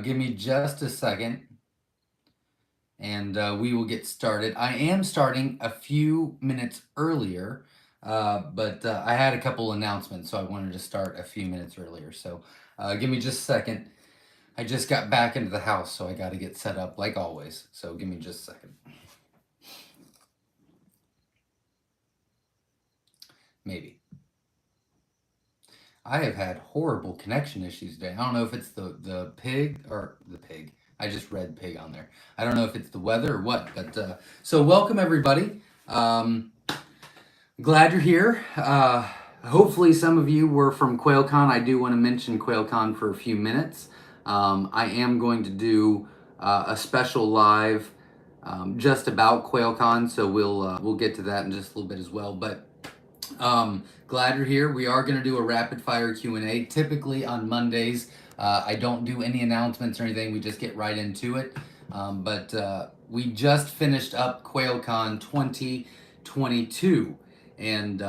Give me just a second and we will get started. I am starting a few minutes earlier, but I had a couple announcements, so I wanted to start a few minutes earlier. So give me just a second. I just got back into the house, so I got to get set up like always. So give me just a second. Maybe. I have had horrible connection issues today. I don't know if it's the pig or the pig. I just read pig on there. I don't know if it's the weather or what, but so welcome everybody. Glad you're here. Hopefully some of you were from Quailcon. I do want to mention Quailcon for a few minutes. I am going to do a special live just about Quailcon, so we'll get to that in just a little bit as well. But glad you're here. We are going to do a rapid fire Q&A. Typically on Mondays, I don't do any announcements or anything. We just get right into it. But we just finished up Quailcon 2022, and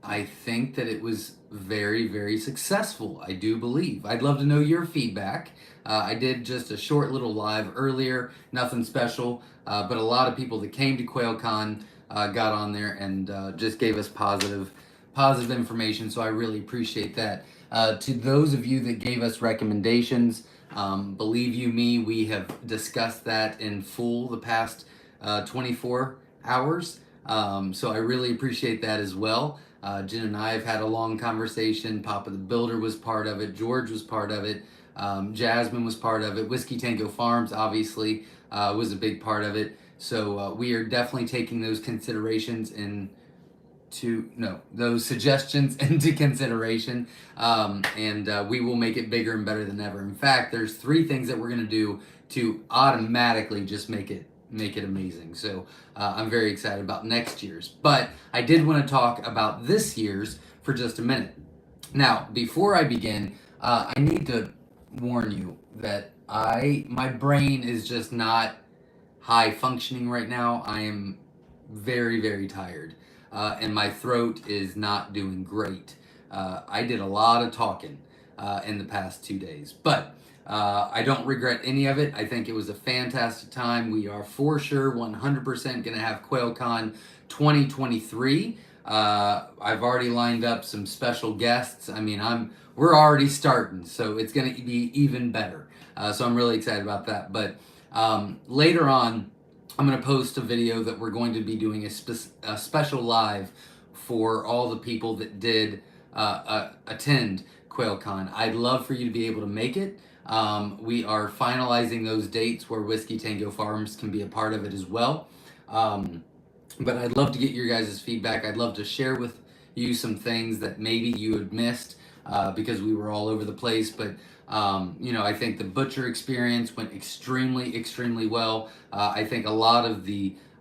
I think that it was very, very successful. I do believe. I'd love to know your feedback. I did just a short little live earlier, nothing special, but a lot of people that came to Quailcon got on there and just gave us positive information. So I really appreciate that. To those of you that gave us recommendations, believe you me, we have discussed that in full the past 24 hours. So I really appreciate that as well. Jen and I have had a long conversation. Papa the Builder was part of it. George was part of it. Jasmine was part of it. Whiskey Tango Farms obviously was a big part of it. So we are definitely taking those those suggestions into consideration, and we will make it bigger and better than ever. In fact, there's 3 things that we're going to do to automatically just make it amazing. So I'm very excited about next year's. But I did want to talk about this year's for just a minute. Now, before I begin, I need to warn you that my brain is just not high functioning right now. I am very, very tired, and my throat is not doing great. I did a lot of talking in the past 2 days, but I don't regret any of it. I think it was a fantastic time. We are for sure 100% going to have Quailcon 2023. I've already lined up some special guests. I mean, we're already starting, so it's going to be even better. So I'm really excited about that. But later on, I'm going to post a video that we're going to be doing a special live for all the people that did attend Quailcon. I'd love for you to be able to make it. We are finalizing those dates where Whiskey Tango Farms can be a part of it as well. But I'd love to get your guys' feedback. I'd love to share with you some things that maybe you had missed because we were all over the place. But I think the butcher experience went extremely, extremely well. I think a lot of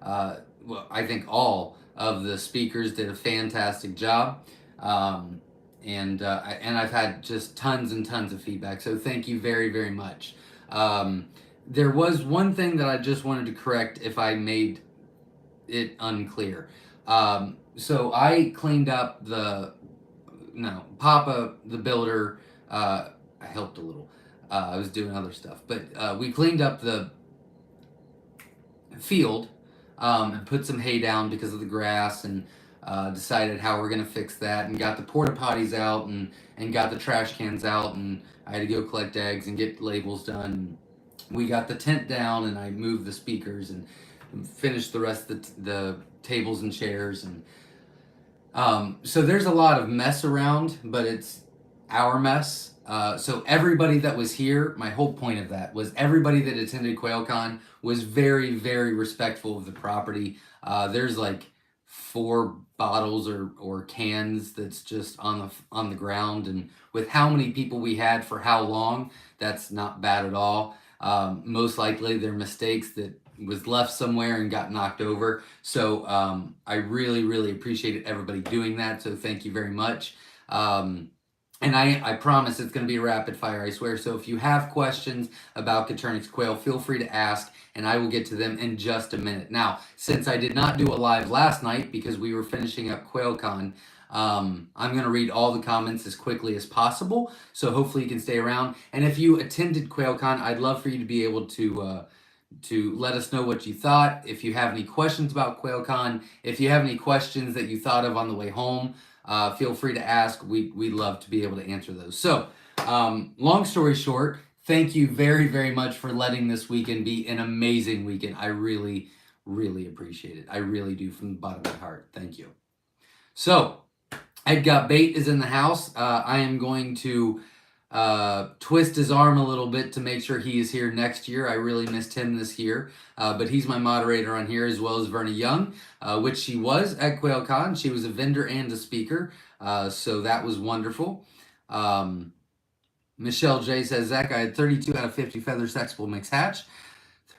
I think all of the speakers did a fantastic job. And I've had just tons and tons of feedback. So thank you very, very much. There was one thing that I just wanted to correct if I made it unclear. So I cleaned up Papa the Builder, I helped a little. I was doing other stuff, but we cleaned up the field and put some hay down because of the grass, and decided how we're gonna fix that, and got the porta potties out, and got the trash cans out, and I had to go collect eggs and get labels done. We got the tent down, and I moved the speakers and finished the rest of the tables and chairs, and so there's a lot of mess around, but it's our mess. So everybody that was here, my whole point of that was everybody that attended Quailcon was very, very respectful of the property. There's like 4 bottles or cans that's just on the ground, and with how many people we had for how long, that's not bad at all. Most likely they're mistakes that was left somewhere and got knocked over. So I really, really appreciated everybody doing that. So thank you very much. And I promise it's going to be a rapid fire, I swear. So if you have questions about Caternix Quail, feel free to ask, and I will get to them in just a minute. Now, since I did not do a live last night because we were finishing up Quailcon, I'm going to read all the comments as quickly as possible, so hopefully you can stay around. And if you attended Quailcon, I'd love for you to be able to let us know what you thought. If you have any questions about Quailcon, if you have any questions that you thought of on the way home, feel free to ask. We'd love to be able to answer those. So, long story short, thank you very, very much for letting this weekend be an amazing weekend. I really, really appreciate it. I really do, from the bottom of my heart. Thank you. So, I've got Bait is in the house. I am going to twist his arm a little bit to make sure he is here next year. I really missed him this year, but he's my moderator on here, as well as Verna Young, which she was at Quailcon. She was a vendor and a speaker, so that was wonderful. Michelle J says, Zach, I had 32 out of 50 feather sexable mix hatch.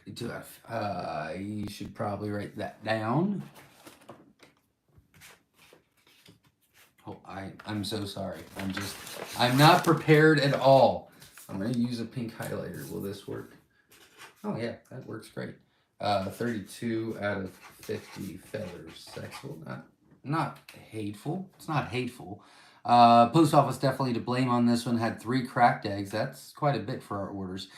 32 out of, you should probably write that down. Oh, I'm so sorry. I'm not prepared at all. I'm going to use a pink highlighter. Will this work? Oh, yeah, that works great. 32 out of 50 feathers. Sexual. Not hateful. It's not hateful. Post office definitely to blame on this one. Had 3 cracked eggs. That's quite a bit for our orders.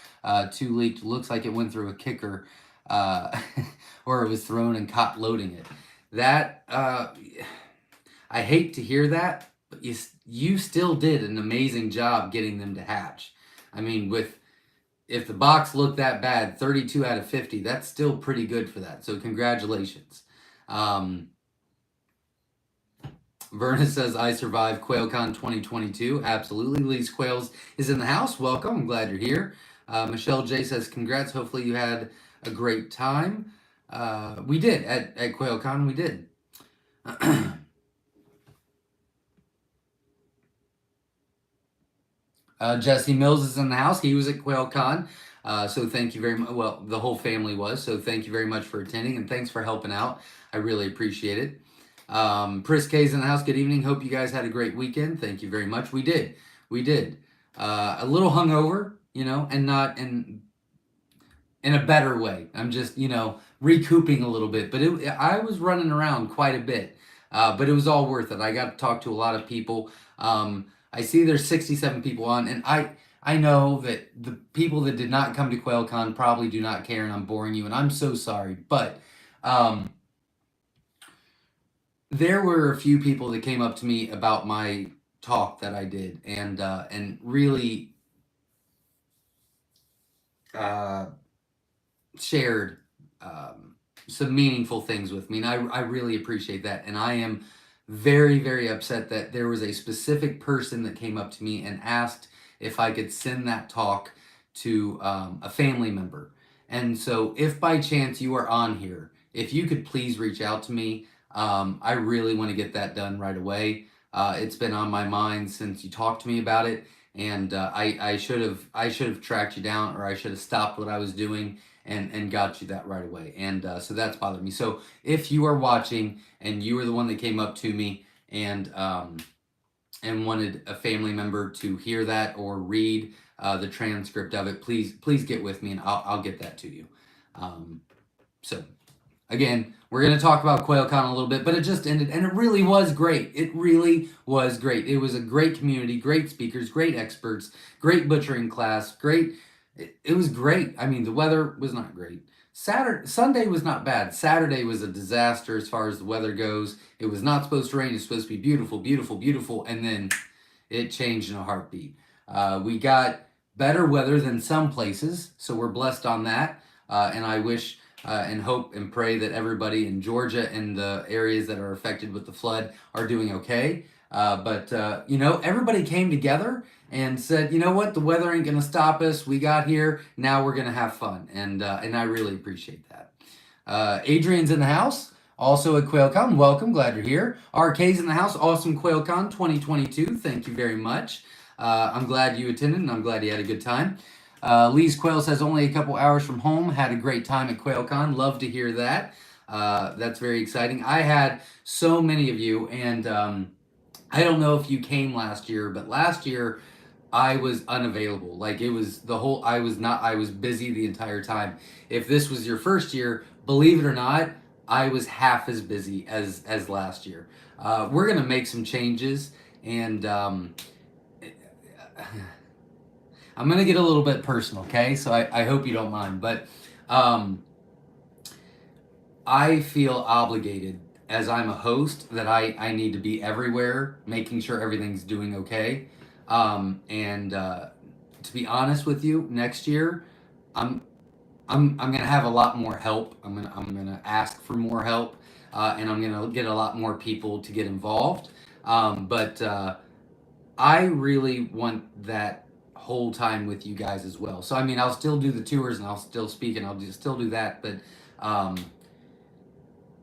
2 leaked. Looks like it went through a kicker. Or it was thrown and caught loading it. That... I hate to hear that, but you still did an amazing job getting them to hatch. I mean, if the box looked that bad, 32 out of 50, that's still pretty good for that. So congratulations. Verna says, I survived Quailcon 2022. Absolutely. Lee's Quails is in the house. Welcome. I'm glad you're here. Michelle J says, congrats. Hopefully you had a great time. We did at Quailcon. We did. Jesse Mills is in the house. He was at Quailcon. So thank you very much. Well, the whole family was. So thank you very much for attending, and thanks for helping out. I really appreciate it. Pris K's in the house. Good evening. Hope you guys had a great weekend. Thank you very much. We did. A little hungover, and not in a better way. I'm just, recouping a little bit. But I was running around quite a bit. But it was all worth it. I got to talk to a lot of people. I see there's 67 people on, and I know that the people that did not come to Quailcon probably do not care, and I'm boring you, and I'm so sorry. But there were a few people that came up to me about my talk that I did, and really shared some meaningful things with me, and I really appreciate that. And I am very, very upset that there was a specific person that came up to me and asked if I could send that talk to a family member. And so if by chance you are on here, if you could please reach out to me, I really want to get that done right away. It's been on my mind since you talked to me about it, and I should have tracked you down, or I should have stopped what I was doing and got you that right away. And so that's bothered me. So if you are watching and you were the one that came up to me and wanted a family member to hear that or read the transcript of it, please get with me, and I'll get that to you. So again, we're going to talk about Quailcon a little bit, but it just ended, and it really was great. It really was great. It was a great community, great speakers, great experts, great butchering class, great. It was great. I mean, the weather was not great. Sunday was not bad. Saturday was a disaster as far as the weather goes. It was not supposed to rain. It was supposed to be beautiful, beautiful, beautiful, and then it changed in a heartbeat. We got better weather than some places, so we're blessed on that. And I wish and hope and pray that everybody in Georgia and the areas that are affected with the flood are doing okay. But everybody came together and said, you know what, the weather ain't going to stop us. We got here. Now we're going to have fun. And I really appreciate that. Adrian's in the house, also at Quailcon. Welcome. Glad you're here. RK's in the house. Awesome Quailcon 2022. Thank you very much. I'm glad you attended, and I'm glad you had a good time. Lee's Quail says, only a couple hours from home. Had a great time at Quailcon. Love to hear that. That's very exciting. I had so many of you, and I don't know if you came last year, but last year I was unavailable. Like, it was I was busy the entire time. If this was your first year, believe it or not, I was half as busy as last year. We're gonna make some changes, and I'm gonna get a little bit personal, okay? So I hope you don't mind, but um, I feel obligated as I'm a host that I need to be everywhere, making sure everything's doing okay. And to be honest with you, next year, I'm I'm gonna have a lot more help. I'm gonna ask for more help, and I'm gonna get a lot more people to get involved. But I really want that whole time with you guys as well. So I mean, I'll still do the tours and I'll still speak and still do that. But um,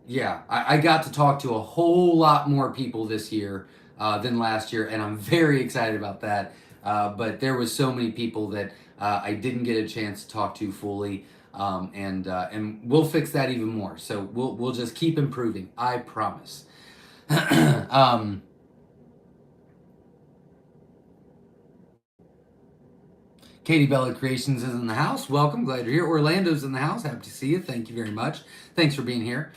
yeah, I got to talk to a whole lot more people this year than last year, and I'm very excited about that. But there was so many people that I didn't get a chance to talk to fully, and we'll fix that even more. So we'll just keep improving. I promise. um, Katie Bella Creations is in the house. Welcome, glad you're here. Orlando's in the house. Happy to see you. Thank you very much. Thanks for being here.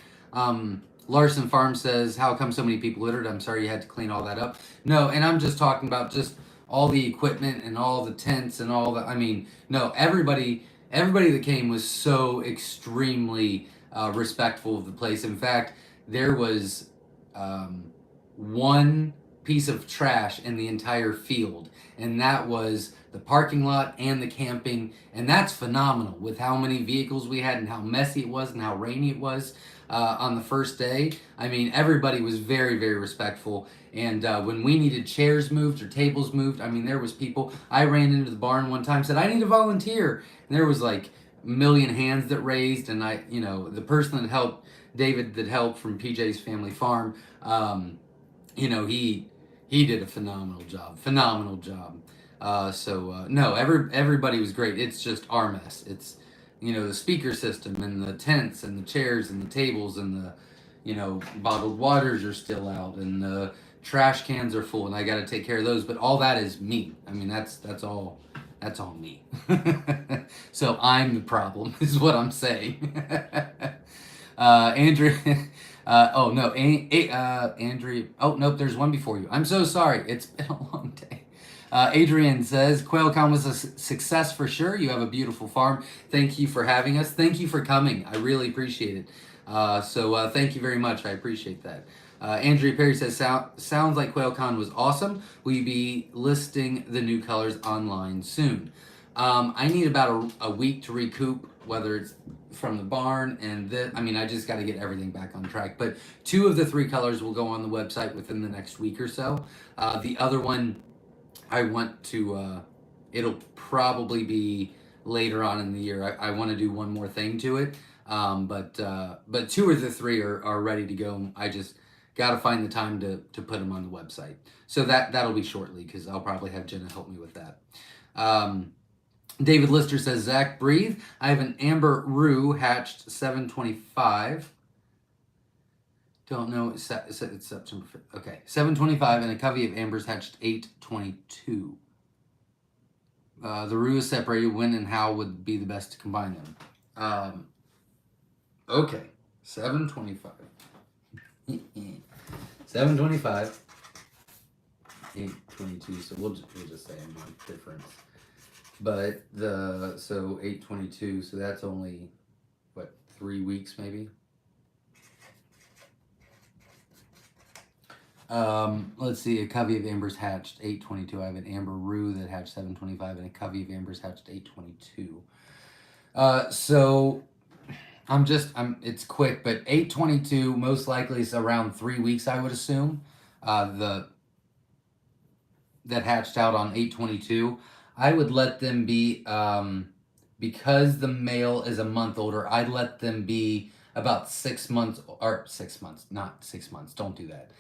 Larson Farm says, "How come so many people littered? I'm sorry you had to clean all that up." No, and I'm just talking about just all the equipment and all the tents and all the. I mean, no, everybody that came was so extremely respectful of the place. In fact, there was um, one piece of trash in the entire field, and that was the parking lot and the camping, and that's phenomenal with how many vehicles we had and how messy it was and how rainy it was on the first day. I mean, everybody was very, very respectful. And when we needed chairs moved or tables moved, I mean, there was people. I ran into the barn one time, said I need a volunteer, and there was like a million hands that raised, and the person that helped, David, that helped from PJ's Family Farm, he did a phenomenal job. Phenomenal job. No, everybody was great. It's just our mess. It's the speaker system and the tents and the chairs and the tables and the bottled waters are still out and the trash cans are full and I got to take care of those. But all that is me. I mean that's all me. So I'm the problem is what I'm saying. Andrew. Oh no, Andrew. Oh nope, there's one before you. I'm so sorry. It's been a long day. Adrian says, Quailcon was a success for sure. You have a beautiful farm. Thank you for having us. Thank you for coming. I really appreciate it. Thank you very much. I appreciate that. Andrea Perry says, sounds like Quailcon was awesome. Will you be listing the new colors online soon? I need about a week to recoup, whether it's from the barn and I just got to get everything back on track. But 2 of the 3 colors will go on the website within the next week or so. The other one, I want to. It'll probably be later on in the year. I want to do one more thing to it. But 2 of the 3 are ready to go. I just got to find the time to put them on the website. So that'll be shortly because I'll probably have Jenna help me with that. David Lister says, Zach, breathe. I have an Amber Roo hatched 725. Don't know. It's September 5th. Okay. 725 and a covey of Ambers hatched 822. The Roo is separated. When and how would be the best to combine them? Okay. 725. 725. 822. So we'll just say a month difference. But 822, so that's only, 3 weeks maybe? Let's see, a covey of Ambers hatched 822. I have an Amber Roo that hatched 725 and a covey of Ambers hatched 822. It's quick, but 822 most likely is around 3 weeks, I would assume. That hatched out on 822. I would let them be, because the male is a month older, I'd let them be about 6 months, or 6 months, not 6 months, don't do that.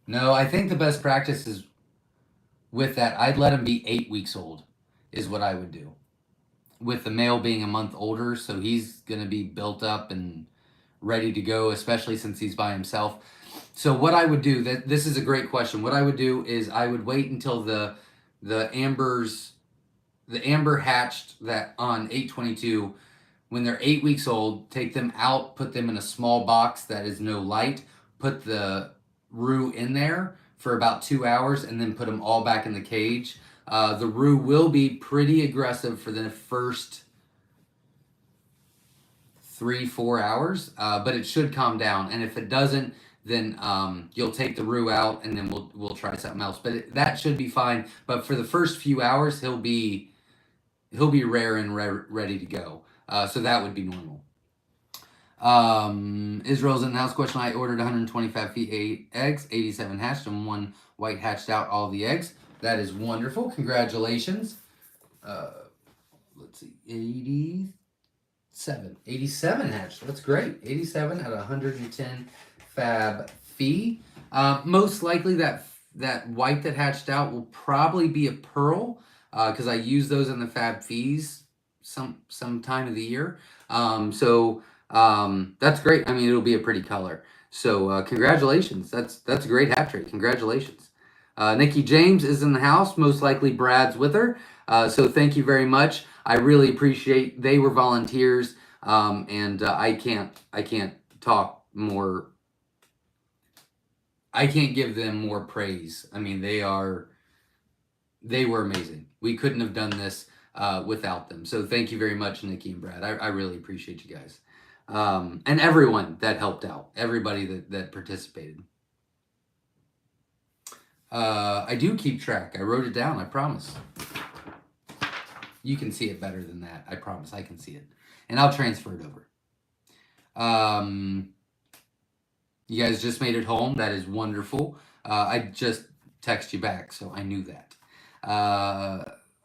No, I think the best practice is with that, I'd let them be 8 weeks old, is what I would do. With the male being a month older, so he's going to be built up and ready to go, especially since he's by himself. So what I would do, this is a great question. What I would do is I would wait until the amber hatched that on 822 when they're 8 weeks old, take them out, put them in a small box that is no light, put the roux in there for about 2 hours, and then put them all back in the cage. The roux will be pretty aggressive for the first 3-4 hours, but it should calm down. And if it doesn't, then you'll take the roux out, and then we'll try something else. But that should be fine. But for the first few hours, he'll be rare and ready to go. So that would be normal. Israel's in the house. Question: I ordered 125 eggs, 87 hatched, and 1 white hatched out all the eggs. That is wonderful. Congratulations. Let's see, 87 hatched. That's great. 87 out of 110 fab fee. Most likely that white that hatched out will probably be a pearl, because I use those in the fab fees some time of the year. That's great. I mean, it'll be a pretty color. So congratulations. That's a great hatch rate. Congratulations. Nikki James is in the house. Most likely Brad's with her. So thank you very much. I really appreciate. They were volunteers, and I can't talk more. I can't give them more praise. I mean, they were amazing. We couldn't have done this without them. So thank you very much, Nikki and Brad. I really appreciate you guys. And everyone that helped out, everybody that participated. I do keep track. I wrote it down, I promise. You can see it better than that. I promise I can see it. And I'll transfer it over. You guys just made it home. That is wonderful. I just texted you back, so I knew that.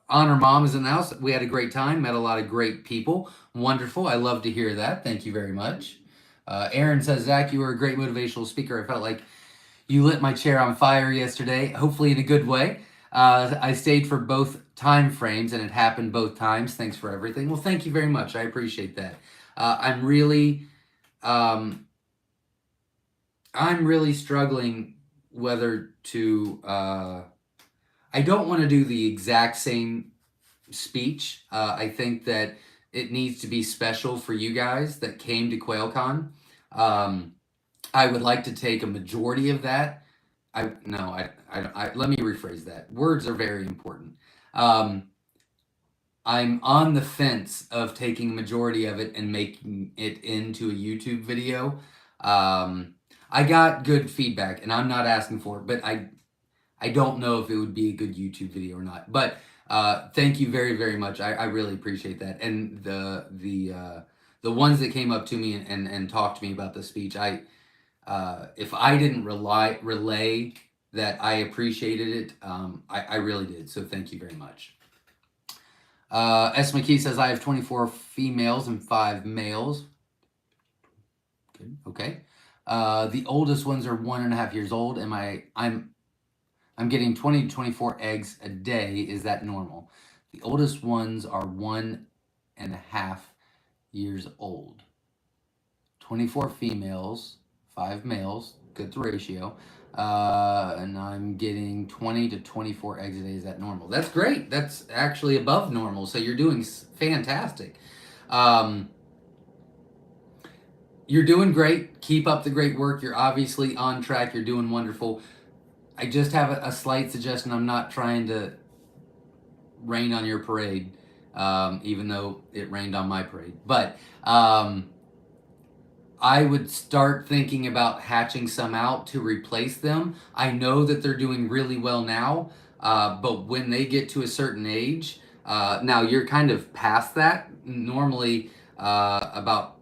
Honor Mom is in the house. We had a great time. Met a lot of great people. Wonderful. I love to hear that. Thank you very much. Aaron says, Zach, you were a great motivational speaker. I felt like you lit my chair on fire yesterday, hopefully in a good way. I stayed for both time frames, and it happened both times. Thanks for everything. Well, thank you very much. I appreciate that. I'm really struggling whether to... I don't want to do the exact same speech. I think that it needs to be special for you guys that came to Quailcon. I would like to take a majority of that. Let me rephrase that. Words are very important. I'm on the fence of taking a majority of it and making it into a YouTube video. I got good feedback, and I'm not asking for it, but I don't know if it would be a good YouTube video or not. But thank you very, very much. I really appreciate that. And the ones that came up to me and talked to me about the speech, if I didn't relay that I appreciated it, I really did. So thank you very much. S. McKee says, I have 24 females and 5 males. Good. Okay. The oldest ones are 1.5 years old. I'm getting 20 to 24 eggs a day. Is that normal? The oldest ones are 1.5 years old. 24 females, 5 males. Good ratio. And I'm getting 20 to 24 eggs a day. Is that normal? That's great. That's actually above normal. So you're doing fantastic. You're doing great. Keep up the great work. You're obviously on track. You're doing wonderful. I just have a slight suggestion. I'm not trying to rain on your parade, even though it rained on my parade. But I would start thinking about hatching some out to replace them. I know that they're doing really well now, but when they get to a certain age, now you're kind of past that. Normally, about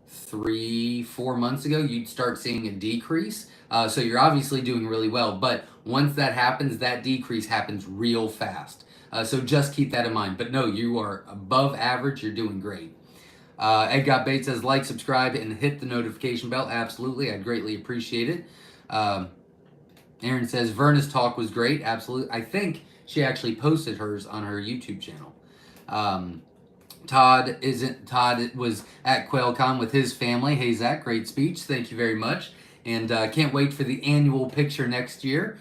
3-4 months ago, you'd start seeing a decrease. So you're obviously doing really well, but once that happens, that decrease happens real fast. So just keep that in mind. But no, you are above average. You're doing great. Ed Got Bait says, like, subscribe, and hit the notification bell. Absolutely. I'd greatly appreciate it. Aaron says, Verna's talk was great. Absolutely. I think she actually posted hers on her YouTube channel. Todd was at Quailcon with his family. Hey, Zach, great speech. Thank you very much. And can't wait for the annual picture next year.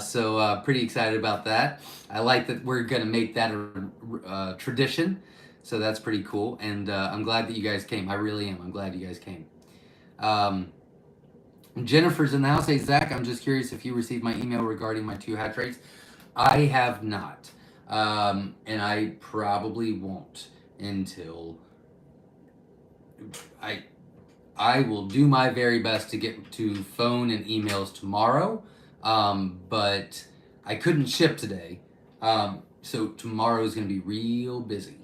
So pretty excited about that. I like that we're going to make that a tradition. So that's pretty cool. And I'm glad that you guys came. I really am. I'm glad you guys came. Um, Jennifer's in the house. Hey, Zach, I'm just curious if you received my email regarding my 2 hatch rates. I have not. And I probably won't until I I will do my very best to get to phone and emails tomorrow, but I couldn't ship today, so tomorrow is going to be real busy.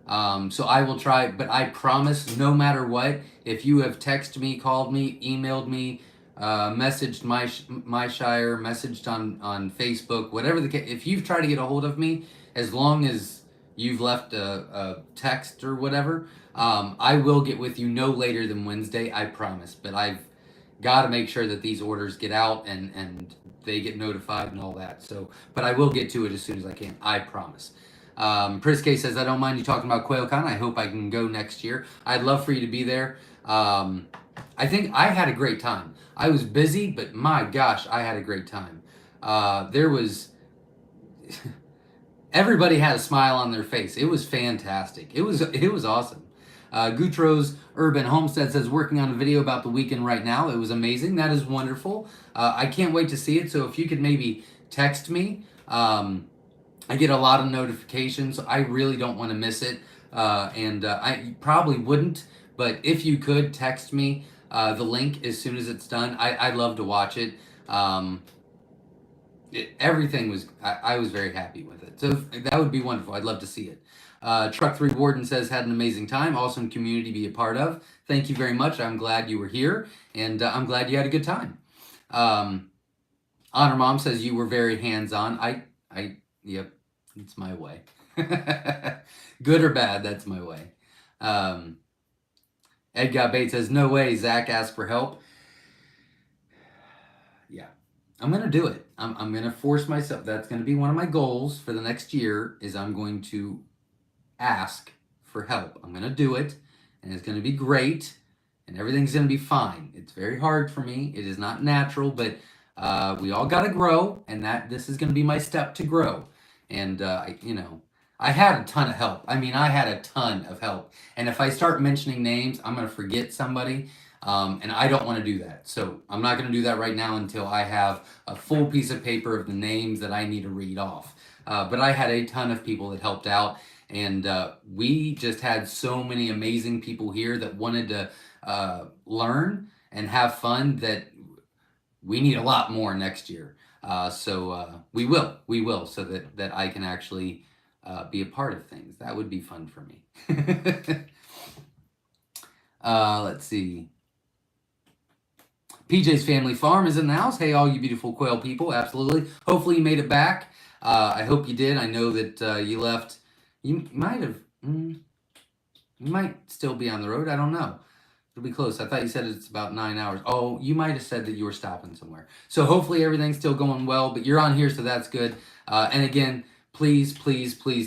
So I will try, but I promise, no matter what, if you have texted me, called me, emailed me, messaged Myshire, messaged on Facebook, whatever the case, if you've tried to get a hold of me, as long as you've left a text or whatever, I will get with you no later than Wednesday, I promise. But I've got to make sure that these orders get out and they get notified and all that. So, but I will get to it as soon as I can. I promise. Priske says, I don't mind you talking about Quailcon. I hope I can go next year. I'd love for you to be there. I think I had a great time. I was busy, but my gosh, I had a great time. There was... Everybody had a smile on their face. It was fantastic. It was awesome. Gutros Urban Homestead says, working on a video about the weekend right now. It was amazing. That is wonderful. I can't wait to see it. So if you could maybe text me. I get a lot of notifications. I really don't want to miss it. And I probably wouldn't. But if you could text me the link as soon as it's done, I'd love to watch it. Everything was, I was very happy with it. So that would be wonderful. I'd love to see it. Truck 3 Warden says, had an amazing time. Awesome community to be a part of. Thank you very much. I'm glad you were here, and I'm glad you had a good time. Honor Mom says, you were very hands-on. Yep, it's my way. Good or bad, that's my way. Edgar Bates says, no way, Zach asked for help. Yeah. I'm going to do it. I'm going to force myself. That's going to be one of my goals for the next year is I'm going to ask for help. I'm going to do it, and it's going to be great, and everything's going to be fine. It's very hard for me. It is not natural, but we all got to grow, and this is going to be my step to grow. And, I had a ton of help. I mean, I had a ton of help. And if I start mentioning names, I'm going to forget somebody. And I don't want to do that. So I'm not going to do that right now until I have a full piece of paper of the names that I need to read off. But I had a ton of people that helped out. And we just had so many amazing people here that wanted to learn and have fun that we need a lot more next year. So we will, so that I can actually be a part of things. That would be fun for me. Let's see. PJ's Family Farm is in the house. Hey, all you beautiful quail people. Absolutely. Hopefully you made it back. I hope you did. I know that you left. You might have. You might still be on the road. I don't know. It'll be close. I thought you said it's about 9 hours. Oh, you might have said that you were stopping somewhere. So hopefully everything's still going well. But you're on here, so that's good. And again, please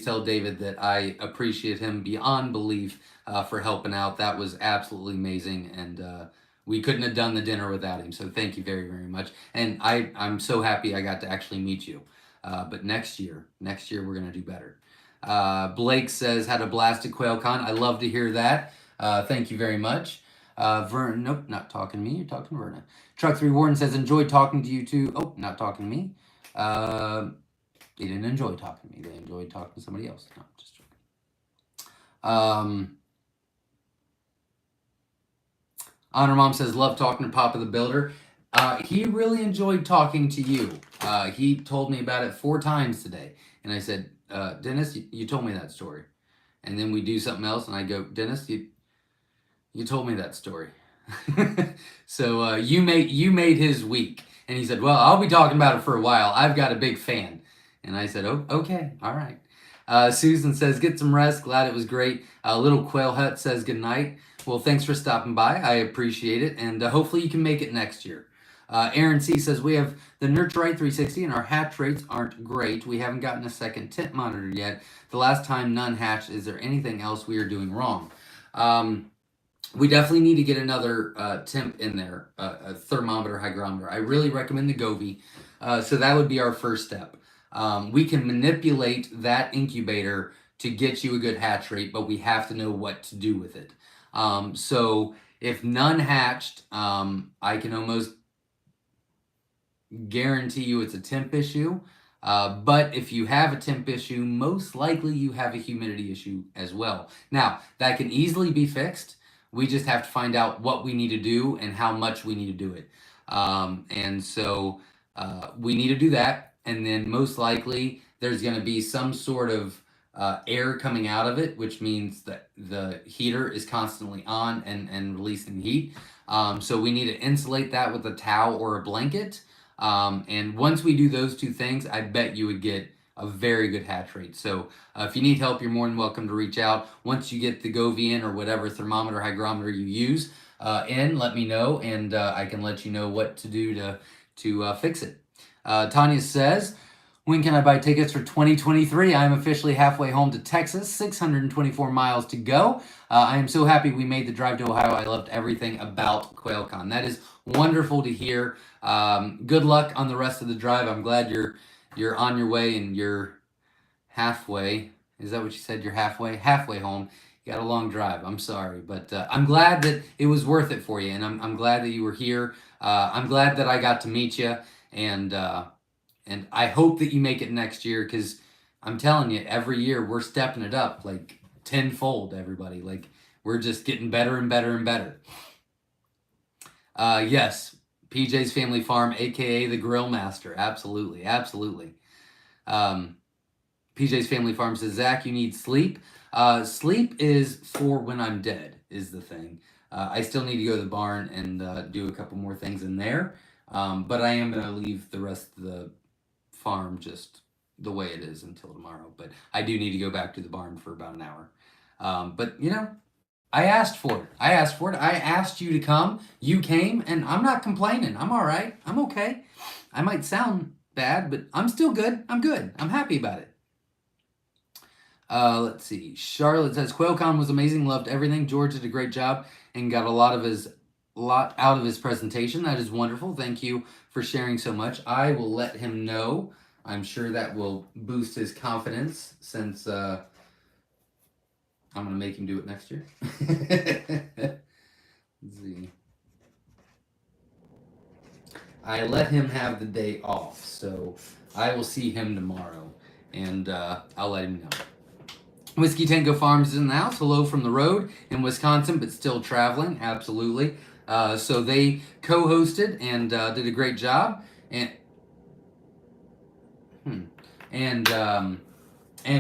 tell David that I appreciate him beyond belief for helping out. That was absolutely amazing. And we couldn't have done the dinner without him. So thank you very, very much. And I'm so happy I got to actually meet you. But next year we're going to do better. Blake says, had a blast at Quailcon. I love to hear that. Thank you very much. Vern, nope, not talking to me. You're talking to Verna. Truck 3 Warden says, enjoyed talking to you too. Oh, not talking to me. They didn't enjoy talking to me. They enjoyed talking to somebody else. No, just joking. Honor Mom says, love talking to Papa the Builder. He really enjoyed talking to you. He told me about it 4 times today. And I said, Dennis, you told me that story. And then we do something else, and I go, Dennis, you told me that story. So you made his week. And he said, well, I'll be talking about it for a while. I've got a big fan. And I said, oh, okay, all right. Susan says, get some rest. Glad it was great. Little Quail Hut says good night. Well, thanks for stopping by. I appreciate it. And hopefully you can make it next year. Aaron C. says, we have the Nurture Right 360 and our hatch rates aren't great. We haven't gotten a second temp monitor yet. The last time none hatched. Is there anything else we are doing wrong? We definitely need to get another temp in there, a thermometer, hygrometer. I really recommend the Govee. So that would be our first step. We can manipulate that incubator to get you a good hatch rate, but we have to know what to do with it. So if none hatched, I can almost guarantee you it's a temp issue. But if you have a temp issue, most likely you have a humidity issue as well. Now, that can easily be fixed. We just have to find out what we need to do and how much we need to do it. And so we need to do that. And then most likely there's going to be some sort of air coming out of it, which means that the heater is constantly on and releasing heat. So we need to insulate that with a towel or a blanket. And once we do those two things, I bet you would get a very good hatch rate. So if you need help, you're more than welcome to reach out. Once you get the Govian or whatever thermometer, hygrometer you use let me know, and I can let you know what to do to fix it. Tanya says, when can I buy tickets for 2023? I am officially halfway home to Texas, 624 miles to go. I am so happy we made the drive to Ohio. I loved everything about Quailcon. That is wonderful to hear. Good luck on the rest of the drive. I'm glad you're on your way and you're halfway. Is that what you said? You're halfway? Halfway home. You got a long drive. I'm sorry, but I'm glad that it was worth it for you, and I'm glad that you were here. I'm glad that I got to meet you, and I hope that you make it next year, because I'm telling you, every year we're stepping it up like tenfold, everybody. Like, we're just getting better and better and better. Yes, PJ's Family Farm, aka the Grill Master. Absolutely, absolutely. PJ's Family Farm says, Zach, you need sleep. Sleep is for when I'm dead, is the thing. I still need to go to the barn and do a couple more things in there. But I am going to leave the rest of the farm just the way it is until tomorrow. But I do need to go back to the barn for about an hour. But, you know, I asked for it. I asked you to come. You came, and I'm not complaining. I'm all right. I'm okay. I might sound bad, but I'm still good. I'm good. I'm happy about it. Let's see. Charlotte says, Quailcon was amazing. Loved everything. George did a great job and got a lot out of his presentation. That is wonderful. Thank you for sharing so much. I will let him know. I'm sure that will boost his confidence, since I'm going to make him do it next year. Let's see. I let him have the day off, so I will see him tomorrow, and I'll let him know. Whiskey Tango Farms is in the house. Hello from the road in Wisconsin, but still traveling. Absolutely. So they co-hosted and did a great job. And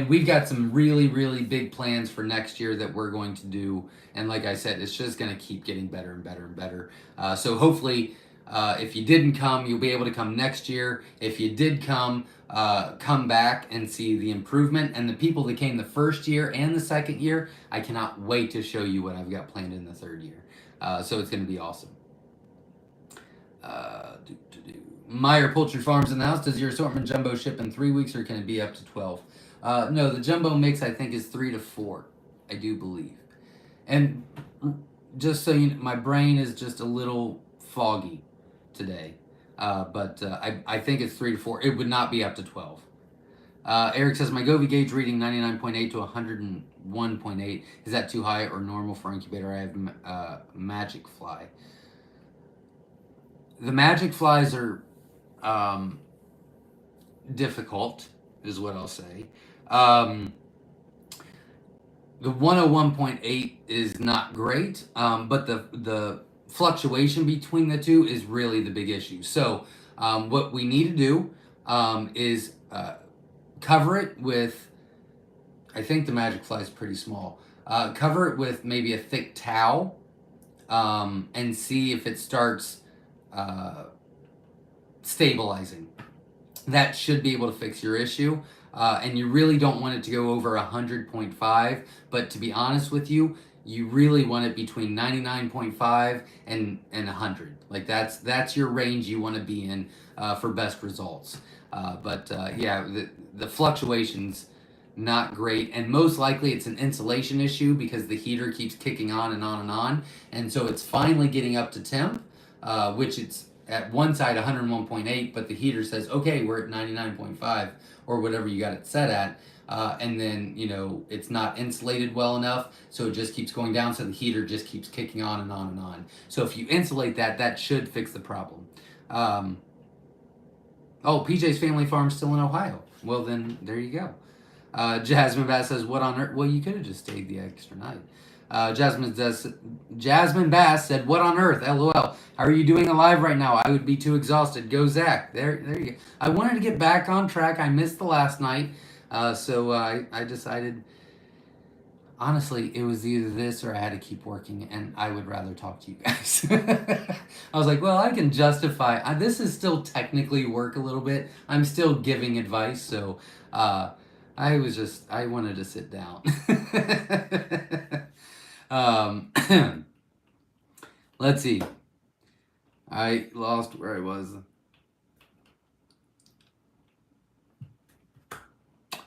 we've got some really, really big plans for next year that we're going to do. And like I said, it's just going to keep getting better and better and better. So hopefully, if you didn't come, you'll be able to come next year. If you did come back and see the improvement. And the people that came the first year and the second year, I cannot wait to show you what I've got planned in the third year. So it's going to be awesome. Myshire Poultry Farms in the house. Does your assortment jumbo ship in 3 weeks, or can it be up to 12? No, the jumbo mix I think is 3 to 4. I do believe. And just so you know, my brain is just a little foggy today. But I think it's 3 to 4. It would not be up to 12. Eric says, my Govee gauge reading 99.8 to 101.8. Is that too high or normal for incubator? I have magic fly. The magic flies are difficult, is what I'll say. The 101.8 is not great, but the fluctuation between the two is really the big issue. So what we need to do is cover it with, I think the magic fly is pretty small, cover it with maybe a thick towel and see if it starts stabilizing. That should be able to fix your issue. And you really don't want it to go over 100.5, but to be honest with you, you really want it between 99.5 and 100. Like that's your range you want to be in for best results. Yeah, the fluctuations not great, and most likely it's an insulation issue because the heater keeps kicking on and on and on, and so it's finally getting up to temp, which it's at one side 101.8, but the heater says, okay, we're at 99.5 or whatever you got it set at. and then, you know, it's not insulated well enough, so it just keeps going down, so the heater just keeps kicking on and on and on. So if you insulate that, that should fix the problem. Oh, PJ's family farm's still in Ohio. Well, then, there you go. Jasmine Bass says, what on earth? Well, you could have just stayed the extra night. Jasmine Bass said, what on earth? LOL. How are you doing alive right now? I would be too exhausted. Go, Zach. There you go. I wanted to get back on track. I missed the last night. So I decided, honestly, it was either this or I had to keep working, and I would rather talk to you guys. I was like, well, I can justify. This is still technically work a little bit. I'm still giving advice, so I wanted to sit down. Let's see. I lost where I was.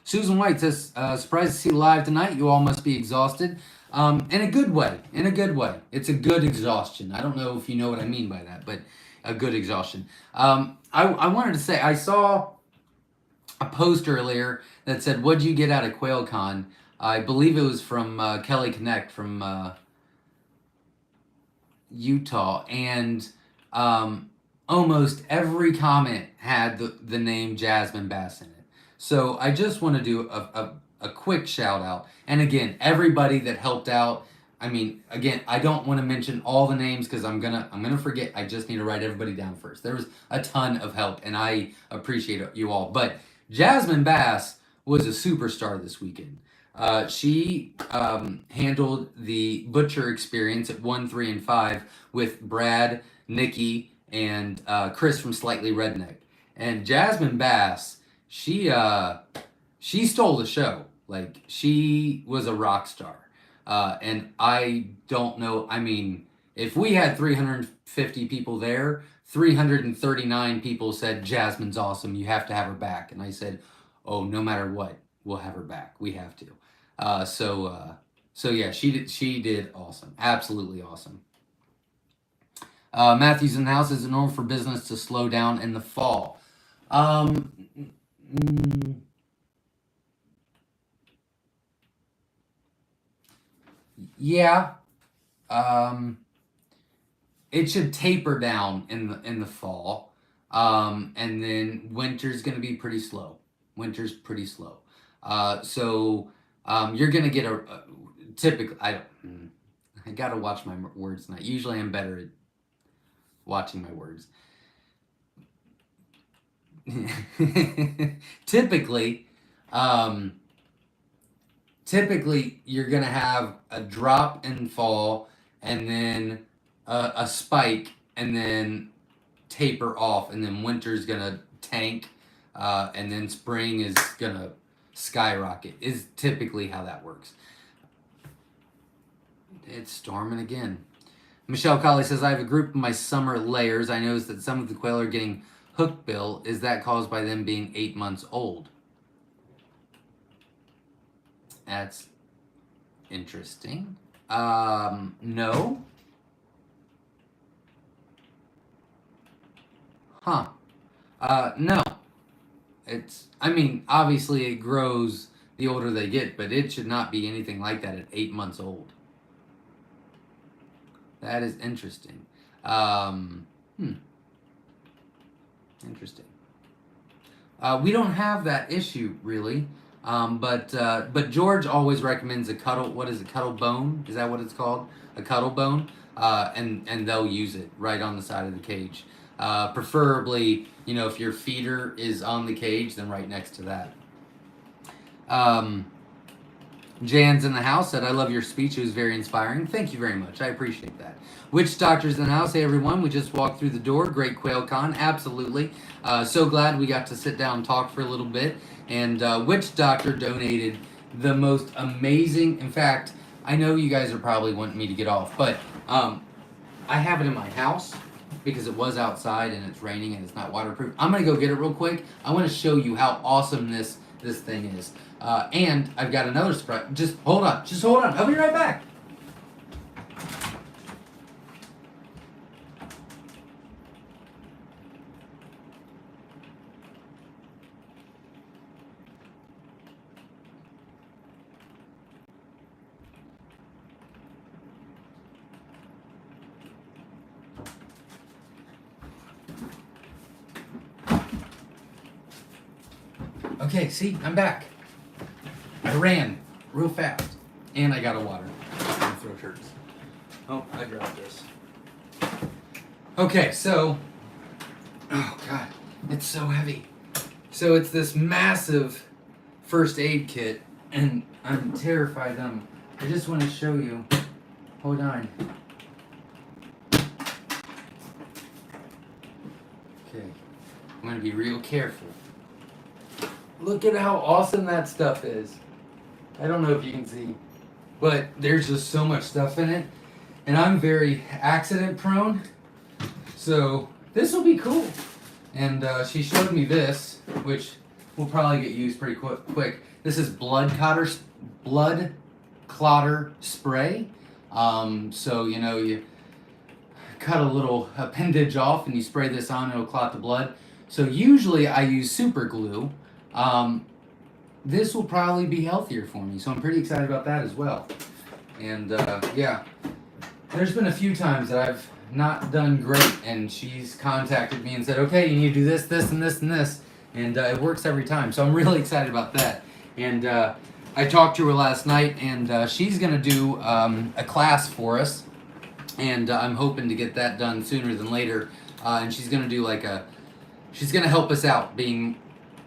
Susan White says, surprised to see you live tonight. You all must be exhausted. In a good way. In a good way. It's a good exhaustion. I don't know if you know what I mean by that, but a good exhaustion. I wanted to say, I saw a post earlier that said, what'd you get out of Quailcon? I believe it was from Kelly Connect from Utah. And almost every comment had the name Jasmine Bass in it. So I just want to do a quick shout out. And again, everybody that helped out. I mean, again, I don't want to mention all the names because I'm gonna forget. I just need to write everybody down first. There was a ton of help, and I appreciate you all. But Jasmine Bass was a superstar this weekend. She handled the butcher experience at 1, 3, and 5 with Brad, Nikki, and Chris from Slightly Redneck. And Jasmine Bass, she stole the show. Like, she was a rock star. And I don't know, I mean, if we had 350 people there, 339 people said, Jasmine's awesome, you have to have her back. And I said, oh, no matter what, we'll have her back. We have to. So yeah, she did awesome. Absolutely awesome. Matthew's in the house. Is it normal for business to slow down in the fall? Yeah. It should taper down in the fall. And then winter's going to be pretty slow. Winter's pretty slow. So you're going to get a typically, I got to watch my words tonight. Usually I'm better at watching my words. Typically, you're going to have a drop in fall and then a spike and then taper off, and then winter's going to tank, and then spring is going to skyrocket, is typically how that works. It's storming again. Michelle Colley says, I have a group of my summer layers. I noticed that some of the quail are getting hook bill. Is that caused by them being 8 months old? That's interesting. No. Huh. No. It's, I mean, obviously it grows the older they get, but it should not be anything like that at 8 months old. That is interesting. Interesting. We don't have that issue really, but George always recommends a cuddle. What is it? Cuddle bone? Is that what it's called? A cuddle bone, and they'll use it right on the side of the cage. Preferably, you know, if your feeder is on the cage, then right next to that. Jan's in the house said, I love your speech. It was very inspiring. Thank you very much. I appreciate that. Witch Doctor's in the house. Hey, everyone. We just walked through the door. Great Quailcon. Absolutely. So glad we got to sit down and talk for a little bit. And Witch Doctor donated the most amazing. In fact, I know you guys are probably wanting me to get off, but I have it in my house because it was outside and it's raining and it's not waterproof. I'm going to go get it real quick. I want to show you how awesome this thing is. And I've got another surprise. Just hold on. I'll be right back. Okay, see, I'm back. I ran real fast, and I got a water. My throat hurts. Oh, I dropped this. Okay, so, oh God, it's so heavy. So it's this massive first aid kit, and I'm terrified. I just want to show you. Hold on. Okay, I'm gonna be real careful. Look at how awesome that stuff is. I don't know if you can see, but there's just so much stuff in it, and I'm very accident prone, so this will be cool. And she showed me this, which will probably get used pretty quick. This is blood clotter spray. So you cut a little appendage off and you spray this on, it'll clot the blood. So usually I use super glue. This will probably be healthier for me, so I'm pretty excited about that as well. And yeah, there's been a few times that I've not done great, and she's contacted me and said, okay, you need to do this, this, and this, and this, and it works every time. So I'm really excited about that. And I talked to her last night, and she's going to do a class for us, and I'm hoping to get that done sooner than later. And she's going to do she's going to help us out being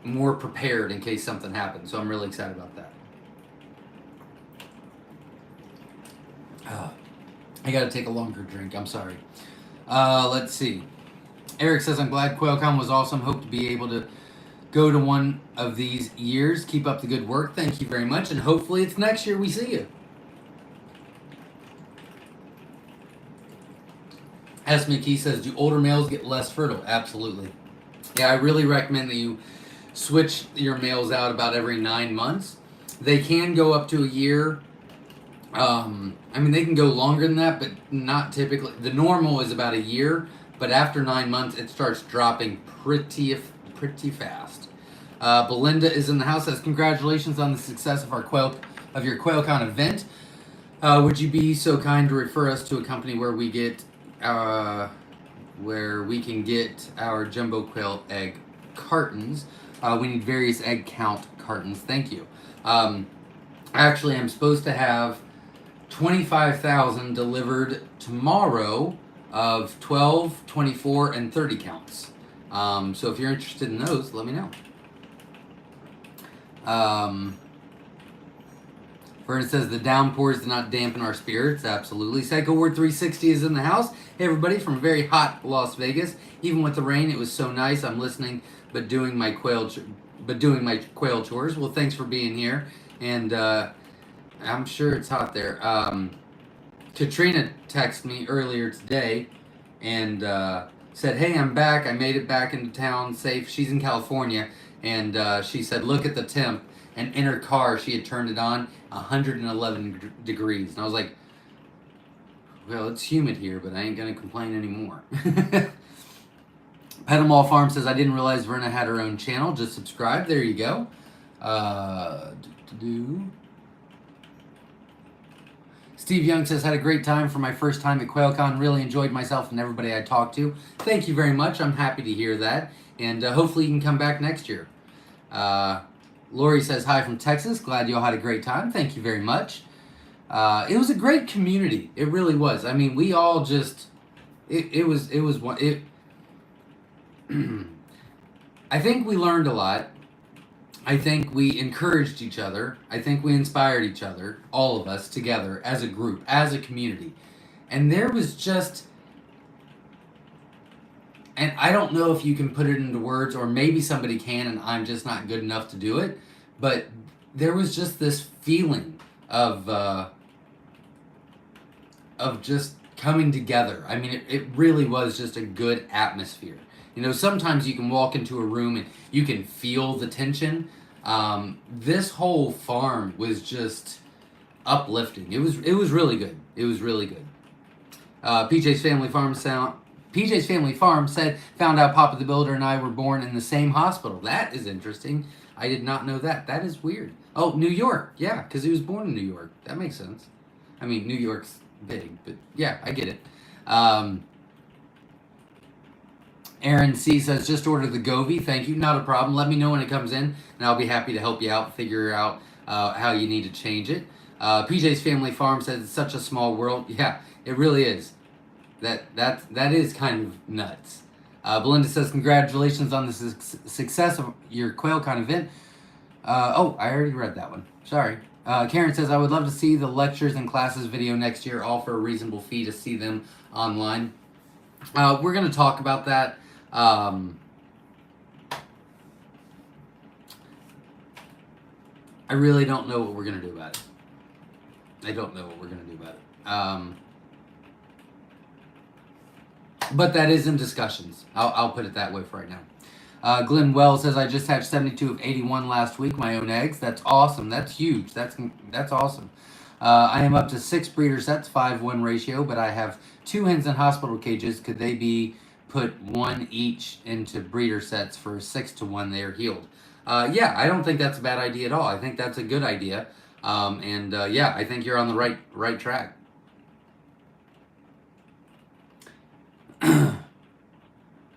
more prepared in case something happens. So I'm really excited about that. I got to take a longer drink. I'm sorry. Let's see. Eric says, I'm glad Quailcon was awesome. Hope to be able to go to one of these years. Keep up the good work. Thank you very much. And hopefully it's next year we see you. S. McKee says, do older males get less fertile? Absolutely. Yeah, I really recommend that you switch your males out about every 9 months. They can go up to a year. I mean, they can go longer than that, but not typically. The normal is about a year, but after 9 months, it starts dropping pretty fast. Belinda is in the house. Says, congratulations on the success of your Quailcon event. Would you be so kind to refer us to a company where we can get our jumbo quail egg cartons? We need various egg count cartons. Thank you. Actually, I'm supposed to have 25,000 delivered tomorrow of 12, 24, and 30 counts. So if you're interested in those, let me know. Vernon says, the downpours do not dampen our spirits. Absolutely. Psycho Ward 360 is in the house. Hey, everybody, from very hot Las Vegas. Even with the rain, it was so nice. I'm listening, but doing my quail chores. Well, thanks for being here. And I'm sure it's hot there. Katrina texted me earlier today and said, hey, I'm back. I made it back into town safe. She's in California. And she said, look at the temp. And in her car, she had turned it on 111 degrees. And I was like, well, it's humid here, but I ain't going to complain anymore. Petamal Farm says, I didn't realize Verna had her own channel. Just subscribe. There you go. Steve Young says, had a great time for my first time at Quailcon. Really enjoyed myself and everybody I talked to. Thank you very much. I'm happy to hear that. And hopefully you can come back next year. Lori says, hi from Texas. Glad you all had a great time. Thank you very much. It was a great community. It really was. I mean, we all just, it was I think we learned a lot. I think we encouraged each other. I think we inspired each other, all of us together as a group, as a community. And there was just, and I don't know if you can put it into words, or maybe somebody can and I'm just not good enough to do it, but there was just this feeling of just coming together. I mean, it really was just a good atmosphere. You know, sometimes you can walk into a room and you can feel the tension. This whole farm was just uplifting. It was really good. It was really good. PJ's Family Farm said, found out Papa the Builder and I were born in the same hospital. That is interesting. I did not know that. That is weird. Oh, New York. Yeah, because he was born in New York. That makes sense. I mean, New York's big, but yeah, I get it. Aaron C says, just order the Govee. Thank you. Not a problem. Let me know when it comes in, and I'll be happy to help you out, figure out how you need to change it. PJ's Family Farm says, it's such a small world. Yeah, it really is. That is kind of nuts. Belinda says, congratulations on the success of your Quailcon event. Oh, I already read that one. Sorry. Karen says, I would love to see the lectures and classes video next year, all for a reasonable fee to see them online. We're going to talk about that. I really don't know what we're going to do about it. I don't know what we're going to do about it. But that is in discussions. I'll put it that way for right now. Glenn Wells says, I just hatched 72 of 81 last week, my own eggs. That's awesome. That's huge. That's awesome. I am up to 6 breeder sets, 5-1 ratio, but I have 2 hens in hospital cages. Could they be put 1 each into breeder sets for 6-1 they are healed? Yeah, I don't think that's a bad idea at all. I think that's a good idea. Yeah, I think you're on the right track.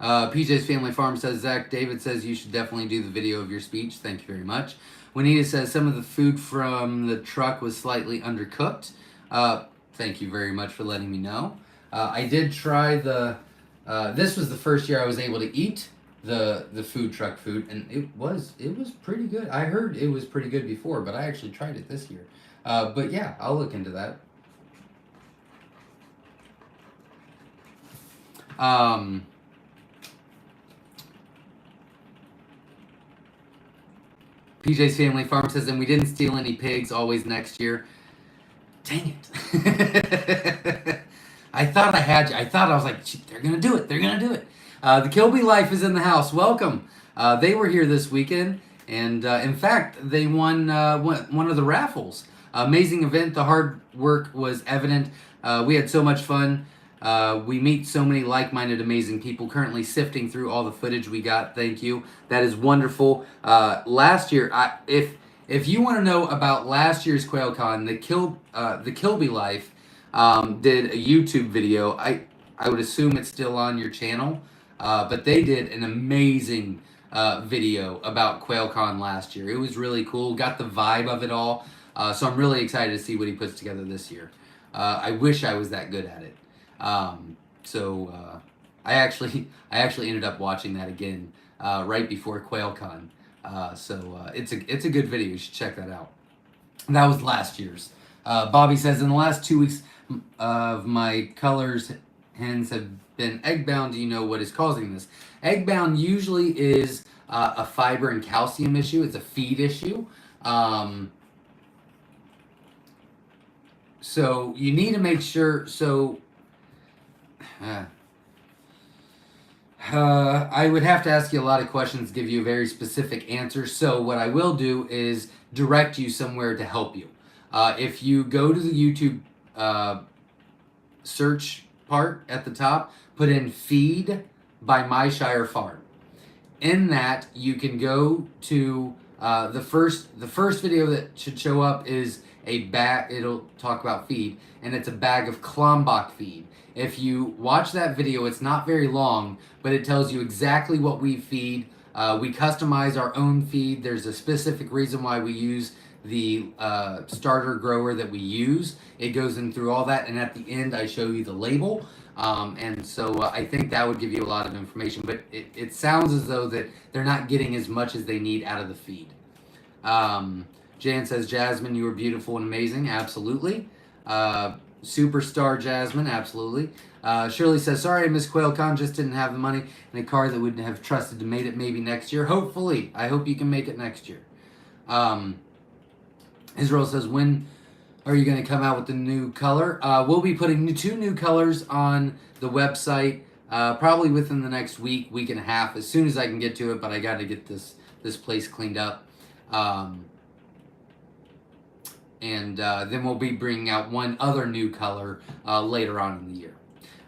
PJ's Family Farm says, Zach, David says you should definitely do the video of your speech. Thank you very much. Juanita says some of the food from the truck was slightly undercooked. Thank you very much for letting me know. I did try this was the first year I was able to eat the food truck food, and it was pretty good. I heard it was pretty good before, but I actually tried it this year. But yeah, I'll look into that. PJ's Family Farm says, and we didn't steal any pigs, always next year. Dang it. I thought I had you. I was like, they're going to do it. They're going to do it. The Kilby Life is in the house. Welcome. They were here this weekend, and in fact, they won one of the raffles. Amazing event. The hard work was evident. We had so much fun. We meet so many like-minded, amazing people. Currently sifting through all the footage we got. Thank you. That is wonderful. Last year, if you want to know about last year's Quailcon, the Kilby Life did a YouTube video. I would assume it's still on your channel, but they did an amazing video about Quailcon last year. It was really cool. Got the vibe of it all. So I'm really excited to see what he puts together this year. I wish I was that good at it. I actually ended up watching that again right before Quailcon. It's a good video. You should check that out. That was last year's. Bobby says, in the last 2 weeks of my colors hens have been egg bound. Do you know what is causing this? Egg bound usually is a fiber and calcium issue. It's a feed issue. So you need to make sure. I would have to ask you a lot of questions, give you a very specific answer. So what I will do is direct you somewhere to help you. If you go to the YouTube search part at the top, put in feed by Myshire Farm. In that, you can go to the first video that should show up is a bag. It'll talk about feed, and it's a bag of Klombach feed. If you watch that video, it's not very long, but it tells you exactly what we feed. We customize our own feed. There's a specific reason why we use the starter grower that we use. It goes in through all that, and at the end, I show you the label. I think that would give you a lot of information, but it sounds as though that they're not getting as much as they need out of the feed. Jan says, Jasmine, you were beautiful and amazing. Absolutely. Superstar Jasmine, absolutely. Shirley says, sorry I missed Quailcon, just didn't have the money and a car that would have trusted to made it maybe next year. Hopefully. I hope you can make it next year. Israel says, when are you going to come out with the new color? We'll be putting 2 new colors on the website probably within the next week and a half, as soon as I can get to it, but I got to get this place cleaned up. Then we'll be bringing out one other new color later on in the year.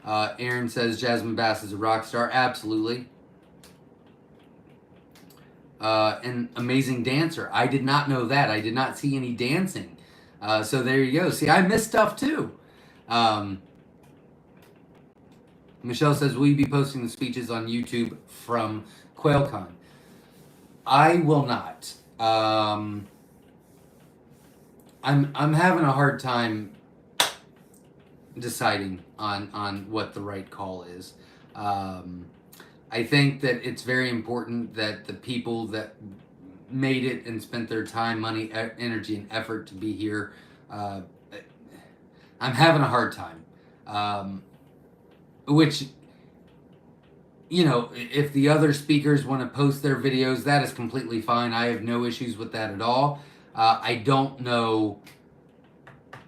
Aaron says, Jasmine Bass is a rock star. Absolutely. An amazing dancer. I did not know that. I did not see any dancing. So there you go. See, I missed stuff too. Michelle says, will you be posting the speeches on YouTube from Quailcon? I will not. I'm having a hard time deciding on what the right call is. I think that it's very important that the people that made it and spent their time, money, energy, and effort to be here. I'm having a hard time. Which, you know, if the other speakers want to post their videos, that is completely fine. I have no issues with that at all. I don't know.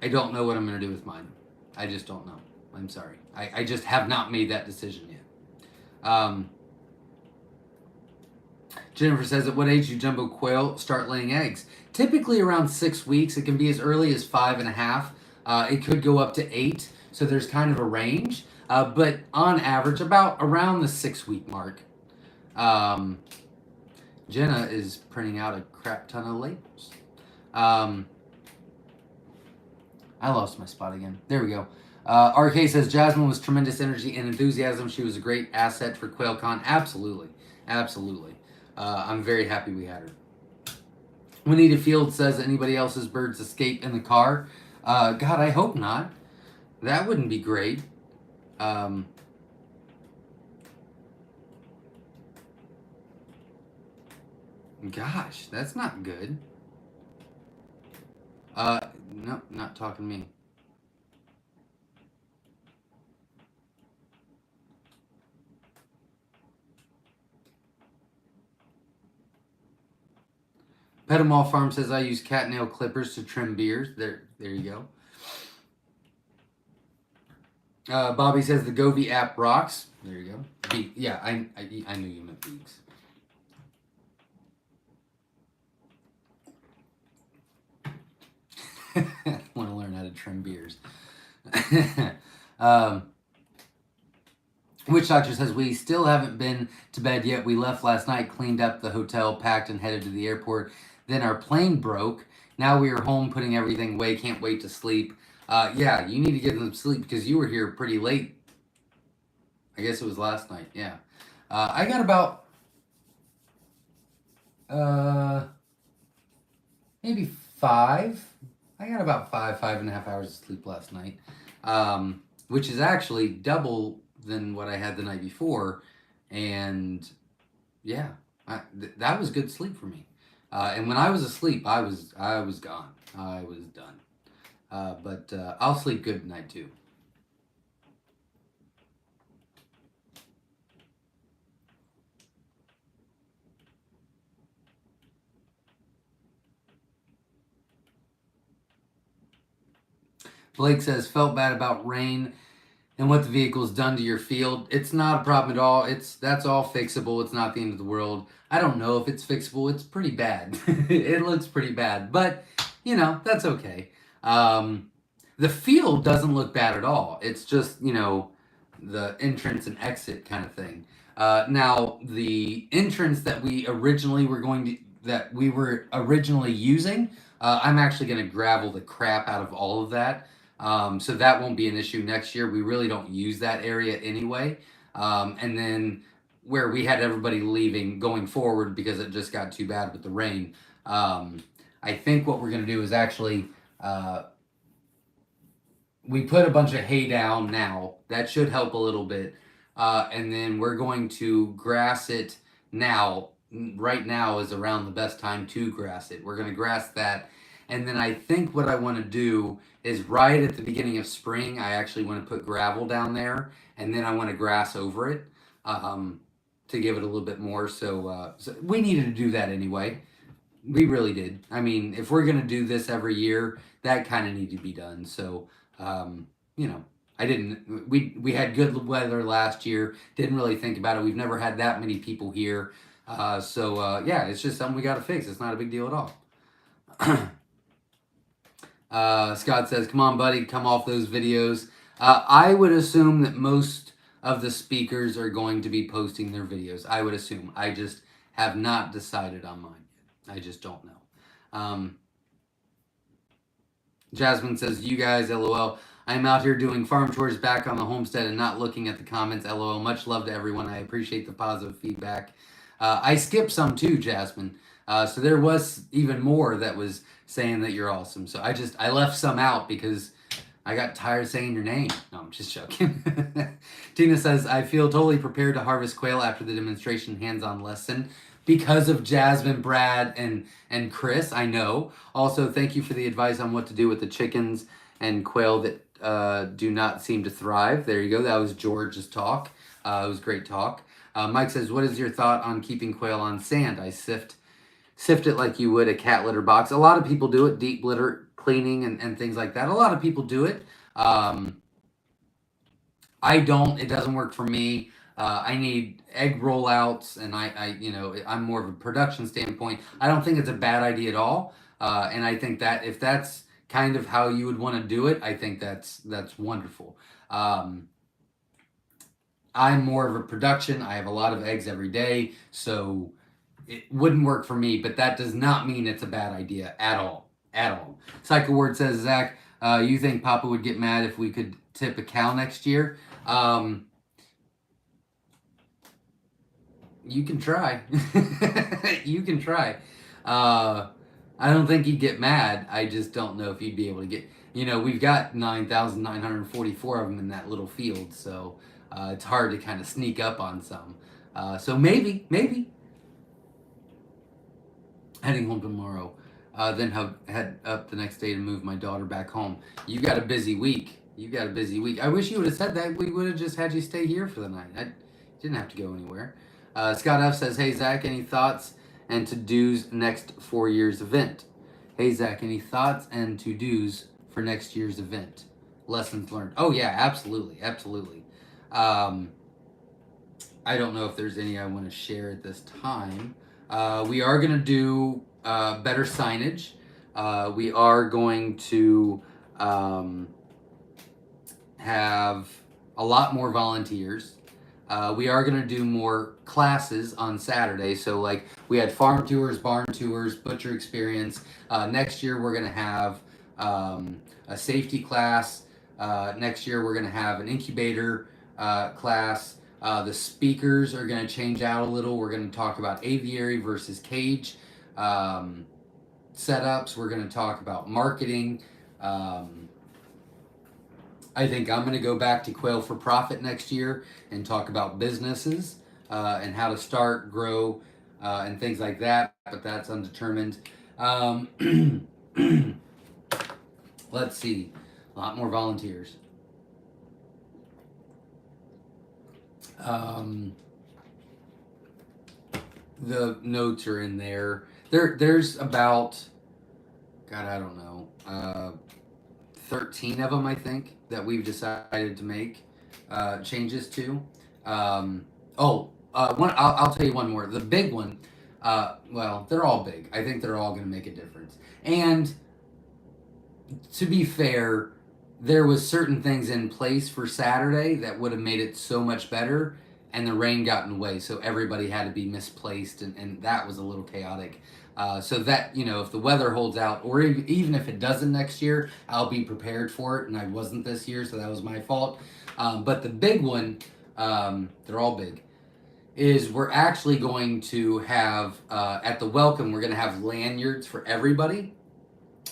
I don't know what I'm going to do with mine. I just don't know. I'm sorry. I just have not made that decision yet. Jennifer says, at what age do jumbo quail start laying eggs? Typically around 6 weeks. It can be as early as 5.5. It could go up to 8. So there's kind of a range. But on average, about around the 6-week mark. Jenna is printing out a crap ton of labels. I lost my spot again. There we go. RK says, Jasmine was tremendous energy and enthusiasm. She was a great asset for Quailcon. Absolutely. Absolutely. I'm very happy we had her. Juanita Field says, anybody else's birds escape in the car? God, I hope not. That wouldn't be great. Gosh, that's not good. No, not talking to me. Petamal Farm says, I use cat nail clippers to trim beards. There you go. Bobby says, the Govee app rocks. There you go. Yeah, I knew you meant beaks. Want to learn how to trim beers. Witch Doctor says, we still haven't been to bed yet. We left last night, cleaned up the hotel, packed, and headed to the airport. Then our plane broke. Now we are home putting everything away. Can't wait to sleep. Yeah, you need to get them sleep because you were here pretty late. I guess it was last night. Yeah. I got about maybe 5. I got about 5.5 hours of sleep last night, which is actually double than what I had the night before. And yeah, that was good sleep for me. And when I was asleep, I was gone. I was done. But I'll sleep good tonight too. Blake says, felt bad about rain and what the vehicle's done to your field. It's not a problem at all. That's all fixable. It's not the end of the world. I don't know if it's fixable. It's pretty bad. It looks pretty bad, but you know, that's okay. The field doesn't look bad at all. It's just, you know, the entrance and exit kind of thing. Now the entrance that we originally were originally using, I'm actually going to gravel the crap out of all of that. So that won't be an issue next year. We really don't use that area anyway. And then where we had everybody leaving going forward because it just got too bad with the rain. I think what we're going to do is actually, we put a bunch of hay down now. That should help a little bit. And then we're going to grass it now. Right now is around the best time to grass it. We're going to grass that. And then I think what I want to do is right at the beginning of spring, I actually want to put gravel down there. And then I want to grass over it to give it a little bit more. So we needed to do that anyway. We really did. I mean, if we're going to do this every year, that kind of needed to be done. So, you know, we had good weather last year. Didn't really think about it. We've never had that many people here. Yeah, it's just something we got to fix. It's not a big deal at all. Scott says, come on, buddy, come off those videos. I would assume that most of the speakers are going to be posting their videos. I would assume. I just have not decided on mine yet. I just don't know. Jasmine says, you guys, LOL. I'm out here doing farm chores back on the homestead and not looking at the comments. LOL. Much love to everyone. I appreciate the positive feedback. I skipped some too, Jasmine. So there was even more that was saying that you're awesome. So I left some out because I got tired of saying your name. No, I'm just joking. Tina says, I feel totally prepared to harvest quail after the demonstration hands-on lesson because of Jasmine, Brad, and Chris. I know. Also, thank you for the advice on what to do with the chickens and quail that do not seem to thrive. There you go. That was George's talk. It was great talk. Mike says, what is your thought on keeping quail on sand? I sift it like you would a cat litter box. A lot of people do it, deep litter cleaning and things like that. A lot of people do it. I don't. It doesn't work for me. I need egg rollouts, and I'm more of a production standpoint. I don't think it's a bad idea at all. And I think that if that's kind of how you would want to do it, I think that's wonderful. I'm more of a production. I have a lot of eggs every day, so it wouldn't work for me, but that does not mean it's a bad idea at all. At all. Psycho Word says, Zach, you think Papa would get mad if we could tip a cow next year? You can try. You can try. I don't think he'd get mad. I just don't know if he'd be able to get. We've got 9,944 of them in that little field, so it's hard to kind of sneak up on some. So maybe. Heading home tomorrow. Then head up the next day to move my daughter back home. You got a busy week. I wish you would have said that. We would have just had you stay here for the night. I didn't have to go anywhere. Scott F says, hey, Zach, any thoughts and to-dos next 4 years event? Hey, Zach, any thoughts and to-dos for next year's event? Lessons learned. Oh, yeah, absolutely. I don't know if there's any I want to share at this time. We are going to do better signage. We are going to have a lot more volunteers. We are going to do more classes on Saturday. So like we had farm tours, barn tours, butcher experience. Next year we're going to have a safety class. Next year we're going to have an incubator class. The speakers are going to change out a little. We're going to talk about aviary versus cage setups. We're going to talk about marketing. I think I'm going to go back to Quail for Profit next year and talk about businesses and how to start, grow, and things like that, but that's undetermined. Let's see. A lot more volunteers. The notes are in there. There's about, God, I don't know, 13 of them, I think, that we've decided to make changes to. I'll tell you one more. The big one, well, they're all big. I think they're all going to make a difference. And to be fair, there was certain things in place for Saturday that would have made it so much better, and the rain got in the way, so everybody had to be misplaced, and that was a little chaotic. So that, if the weather holds out, or even if it doesn't next year, I'll be prepared for it, and I wasn't this year, so that was my fault. But the big one, they're all big, is we're actually going to have, at the welcome, we're going to have lanyards for everybody,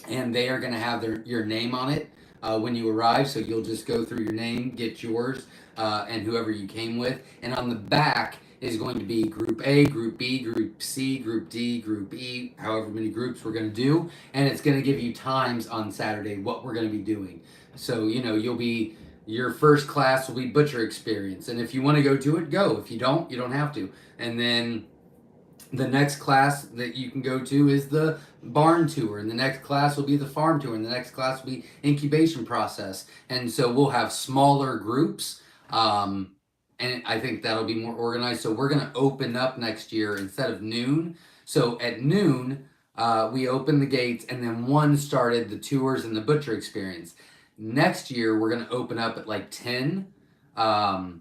and they are going to have your name on it when you arrive, so you'll just go through your name, get yours, and whoever you came with, and on the back is going to be Group A, Group B, Group C, Group D, Group E, however many groups we're going to do, and it's going to give you times on Saturday what we're going to be doing. So, your first class will be Butcher Experience, and if you want to go to it, go. If you don't, you don't have to. And then the next class that you can go to is the barn tour, and the next class will be the farm tour, and the next class will be incubation process. And so we'll have smaller groups, and I think that'll be more organized. So we're going to open up next year instead of noon. So at noon, we opened the gates, and then 1 started the tours and the butcher experience. Next year, we're going to open up at like 10, and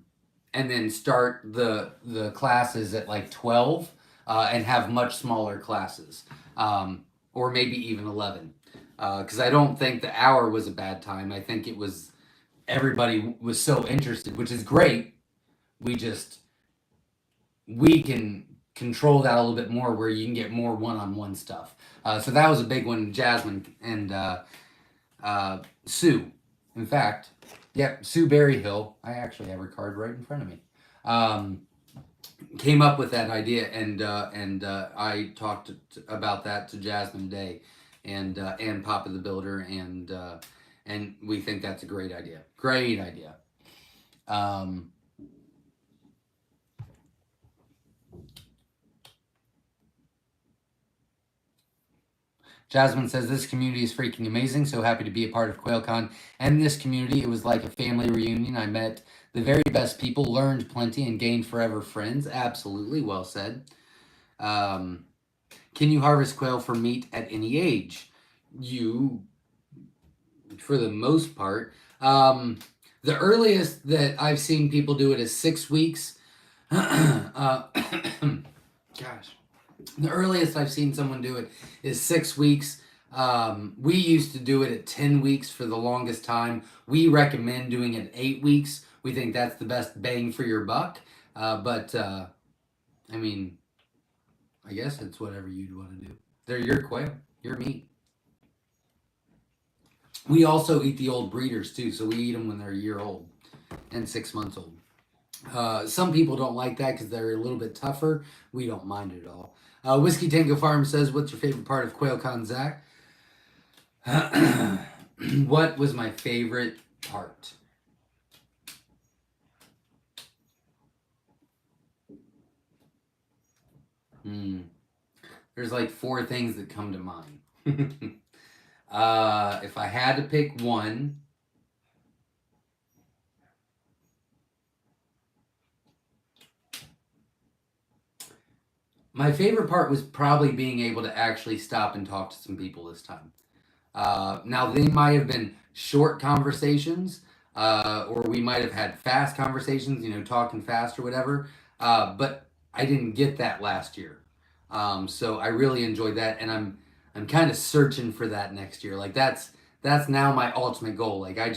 then start the classes at like 12, and have much smaller classes, or maybe even 11. Because I don't think the hour was a bad time. I think it was everybody was so interested, which is great. We can control that a little bit more where you can get more one-on-one stuff. So that was a big one. Jasmine and Sue. In fact, Sue Berryhill. I actually have her card right in front of me. Came up with that idea, and I talked about that to Jasmine Day and Papa the Builder, and we think that's a great idea. Great idea. Jasmine says, this community is freaking amazing. So happy to be a part of Quailcon and this community. It was like a family reunion. I met the very best people, learned plenty, and gained forever friends. Absolutely. Well said. Can you harvest quail for meat at any age? You, for the most part. The earliest that I've seen people do it is 6 weeks. Gosh. The earliest I've seen someone do it is 6 weeks. We used to do it at 10 weeks for the longest time. We recommend doing it at 8 weeks. We think that's the best bang for your buck. But I mean, I guess it's whatever you'd want to do. They're your quail, your meat. We also eat the old breeders too, so we eat them when they're a year old and 6 months old. Some people don't like that because they're a little bit tougher. We don't mind it at all. Whiskey Tango Farm says, what's your favorite part of Quailcon, Zach? What was my favorite part? There's like 4 things that come to mind. If I had to pick one, my favorite part was probably being able to actually stop and talk to some people this time. Now, they might have been short conversations, or we might have had fast conversations, talking fast or whatever, but I didn't get that last year. So I really enjoyed that, and I'm kind of searching for that next year. Like that's now my ultimate goal. Like I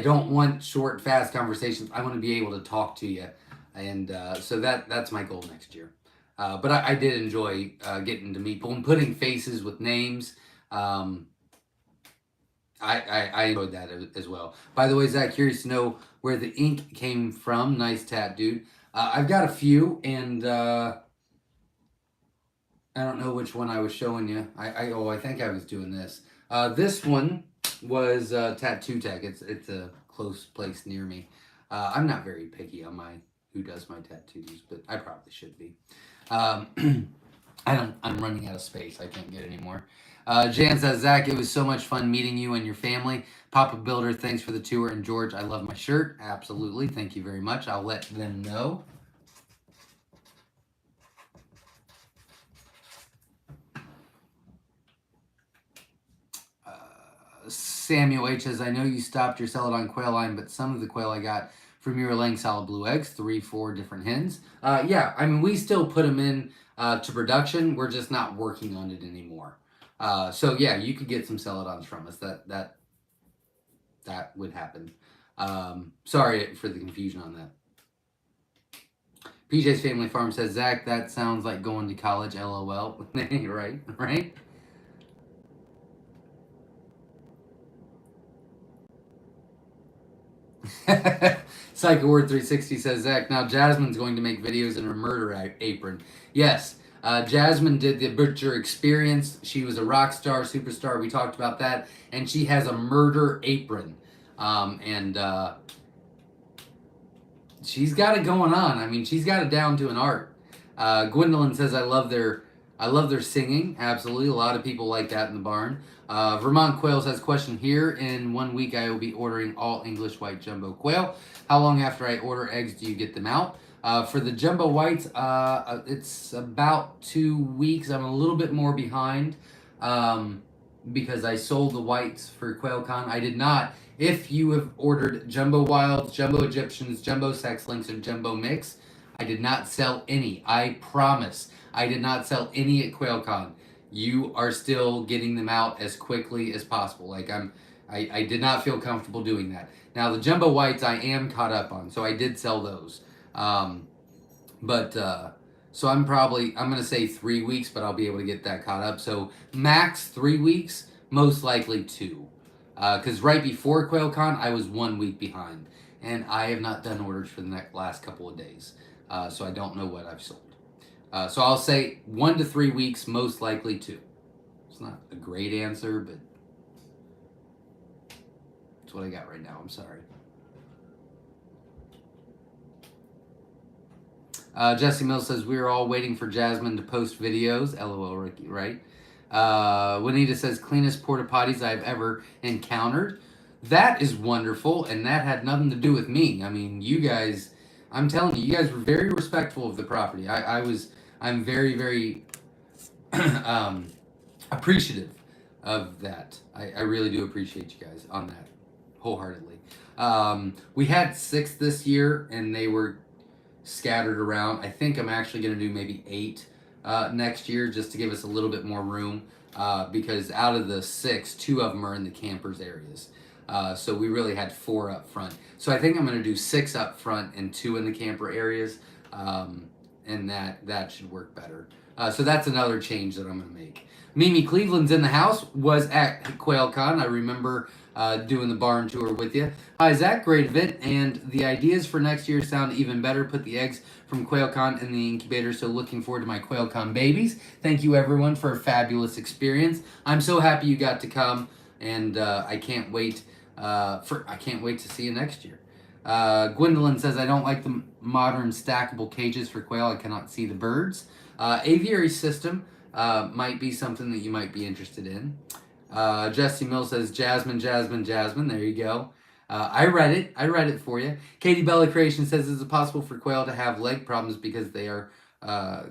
don't want short, fast conversations. I want to be able to talk to you, and so that's my goal next year. But I did enjoy getting to meet people and putting faces with names. I enjoyed that as well. By the way, Zach, curious to know where the ink came from. Nice tat, dude. I've got a few, and I don't know which one I was showing you. I think I was doing this. This one was Tattoo Tech. It's a close place near me. I'm not very picky on who does my tattoos, but I probably should be. I'm running out of space. I can't get any more. Jan says, Zach, it was so much fun meeting you and your family. Papa Builder, thanks for the tour. And George, I love my shirt. Absolutely. Thank you very much. I'll let them know. Samuel H says, I know you stopped your celadon quail line, but some of the quail I got from you are laying solid blue eggs, 3-4 different hens. Yeah, I mean, we still put them in to production. We're just not working on it anymore. So yeah, you could get some celadons from us. That would happen. Sorry for the confusion on that. PJ's Family Farm says, Zach, that sounds like going to college, LOL. Right? Psycho Word 360 says, Zach, now Jasmine's going to make videos in her murder apron. Yes, Jasmine did the Butcher Experience. She was a rock star, superstar. We talked about that. And she has a murder apron. And she's got it going on. I mean, she's got it down to an art. Gwendolyn says, I love their singing. Absolutely. A lot of people like that in the barn. Vermont Quails has a question here. In 1 week, I will be ordering all English white jumbo quail. How long after I order eggs do you get them out? For the jumbo whites, it's about 2 weeks. I'm a little bit more behind because I sold the whites for Quailcon. I did not. If you have ordered jumbo wilds, jumbo Egyptians, jumbo sex links, or jumbo mix, I did not sell any. I promise. I did not sell any at Quailcon. You are still getting them out as quickly as possible. Like I did not feel comfortable doing that. Now the jumbo whites I am caught up on, so I did sell those. So I'm going to say 3 weeks, but I'll be able to get that caught up. So max 3 weeks, most likely 2. Because right before Quailcon, I was 1 week behind. And I have not done orders for the last couple of days. So I don't know what I've sold. So I'll say 1 to 3 weeks, most likely 2. It's not a great answer, but it's what I got right now. I'm sorry. Jesse Mills says, we're all waiting for Jasmine to post videos. LOL, Ricky, right? Juanita says, cleanest porta potties I've ever encountered. That is wonderful, and that had nothing to do with me. I mean, you guys, I'm telling you, you guys were very respectful of the property. I'm very, very appreciative of that. I really do appreciate you guys on that, wholeheartedly. We had 6 this year, and they were scattered around. I think I'm actually going to do maybe 8 next year, just to give us a little bit more room, because out of the 6, 2 of them are in the campers areas. So we really had 4 up front. So I think I'm going to do 6 up front and 2 in the camper areas, and that should work better. So that's another change that I'm going to make. Mimi Cleveland's in the house, was at Quailcon. I remember doing the barn tour with you. Hi, Zach, great event, and the ideas for next year sound even better. Put the eggs from Quailcon in the incubator, so looking forward to my Quailcon babies. Thank you, everyone, for a fabulous experience. I'm so happy you got to come, and I can't wait to see you next year. Gwendolyn says, I don't like the modern stackable cages for quail. I cannot see the birds. Aviary system might be something that you might be interested in. Jesse Mills says, Jasmine. There you go. I read it for you. Katie Bella Creation says, is it possible for quail to have leg problems because they are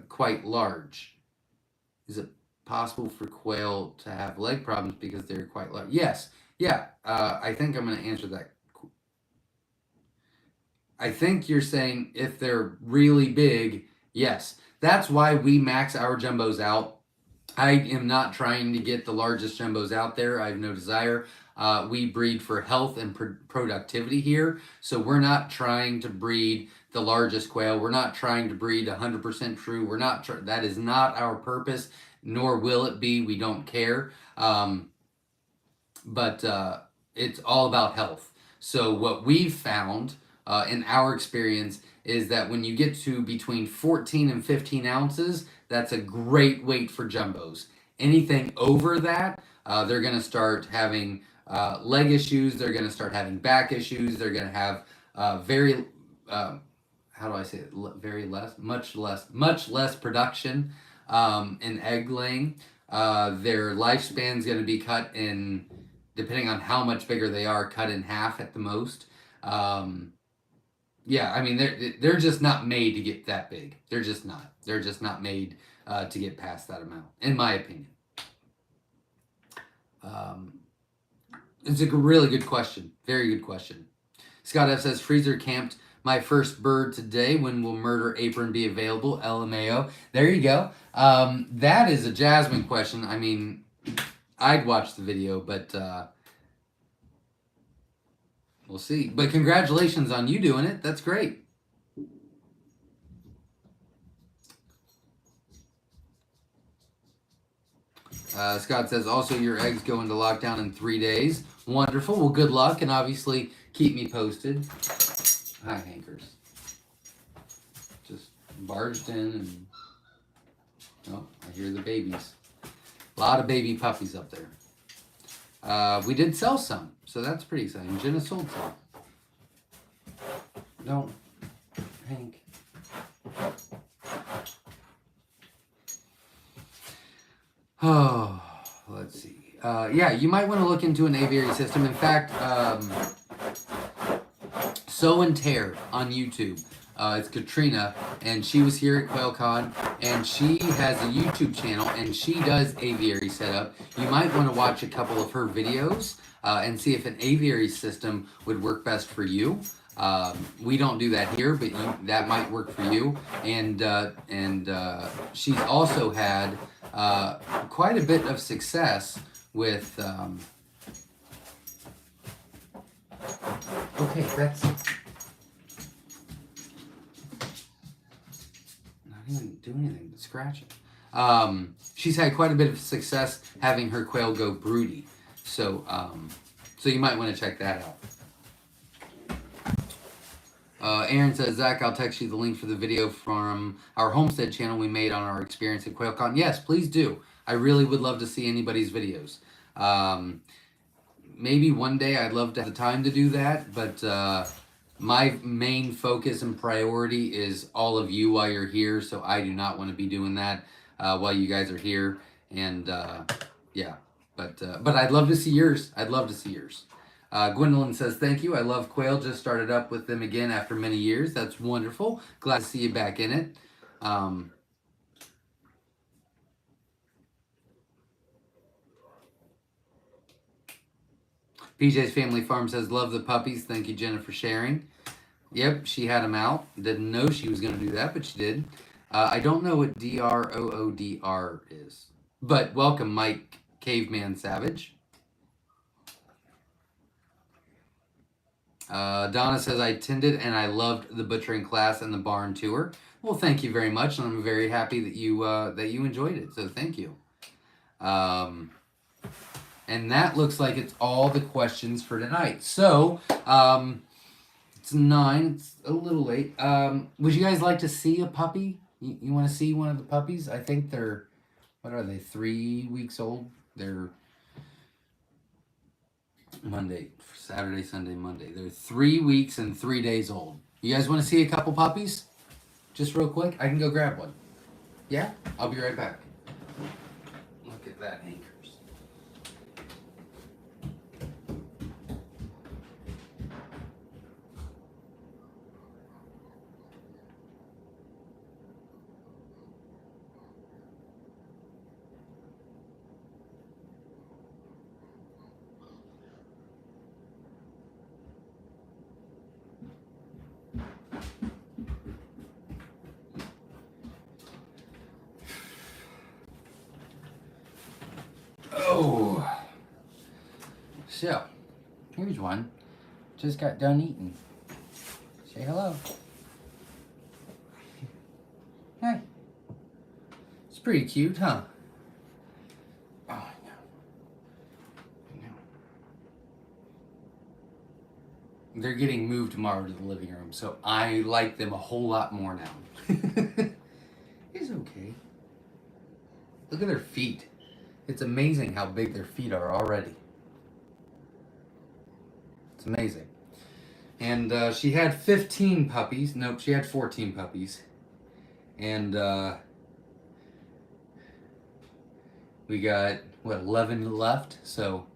quite large? Is it possible for quail to have leg problems because they're quite large? Yes. Yeah. I think I'm going to answer that. I think you're saying if they're really big, yes. That's why we max our jumbos out. I am not trying to get the largest jumbos out there. I have no desire. We breed for health and productivity here. So we're not trying to breed the largest quail. We're not trying to breed 100% true. We're not. That is not our purpose, nor will it be. We don't care. But it's all about health. So what we've found in our experience is that when you get to between 14 and 15 ounces, that's a great weight for jumbos. Anything over that, they're going to start having leg issues. They're going to start having back issues. They're going to have much less production in egg laying. Their lifespan's going to be cut in, depending on how much bigger they are, cut in half at the most. Yeah, I mean, they're just not made to get that big. They're just not. They're just not made to get past that amount, in my opinion. It's a really good question. Very good question. Scott F. says, freezer camped my first bird today. When will murder apron be available? LMAO. There you go. That is a Jasmine question. I mean, I'd watch the video, but we'll see. But congratulations on you doing it. That's great. Scott says, also your eggs go into lockdown in 3 days. Wonderful. Well, good luck, and obviously keep me posted. Hi, Hankers. Just barged in, and oh, I hear the babies. A lot of baby puppies up there. We did sell some, so that's pretty exciting. Jenna sold some. No, Hank. Oh, let's see. Yeah, you might want to look into an aviary system. In fact, Sow and Tear on YouTube. It's Katrina, and she was here at Quailcon, and she has a YouTube channel, and she does aviary setup. You might want to watch a couple of her videos and see if an aviary system would work best for you. We don't do that here, but that might work for you. And she's also had quite a bit of success with Okay, that's not even doing anything but scratching. She's had quite a bit of success having her quail go broody. So, so you might want to check that out. Aaron says, Zach, I'll text you the link for the video from our homestead channel we made on our experience at Quailcon. Yes, please do. I really would love to see anybody's videos. Maybe one day I'd love to have the time to do that, but my main focus and priority is all of you while you're here, so I do not want to be doing that while you guys are here. And yeah, but I'd love to see yours. I'd love to see yours. Gwendolyn says, thank you. I love Quail. Just started up with them again after many years. That's wonderful. Glad to see you back in it. PJ's Family Farm says, love the puppies. Thank you, Jenna, for sharing. Yep, she had them out. Didn't know she was going to do that, but she did. I don't know what DROODR is. But welcome, Mike Caveman Savage. Donna says, I attended and I loved the butchering class and the barn tour. Well, thank you very much, and I'm very happy that you enjoyed it. So thank you. And that looks like it's all the questions for tonight. So it's 9. It's a little late. Would you guys like to see a puppy? You want to see one of the puppies? I think they're, what are they, 3 weeks old? They're Monday, Saturday, Sunday, Monday. They're 3 weeks and 3 days old. You guys want to see a couple puppies? Just real quick? I can go grab one. Yeah? I'll be right back. Look at that anchors. Oh, so here's one. Just got done eating. Say hello. Hey. It's pretty cute, huh? Oh, I know. I know. They're getting moved tomorrow to the living room, so I like them a whole lot more now. It's okay. Look at their feet. It's amazing how big their feet are already. It's amazing. And she had 15 puppies. Nope, she had 14 puppies. And we got, what, 11 left? So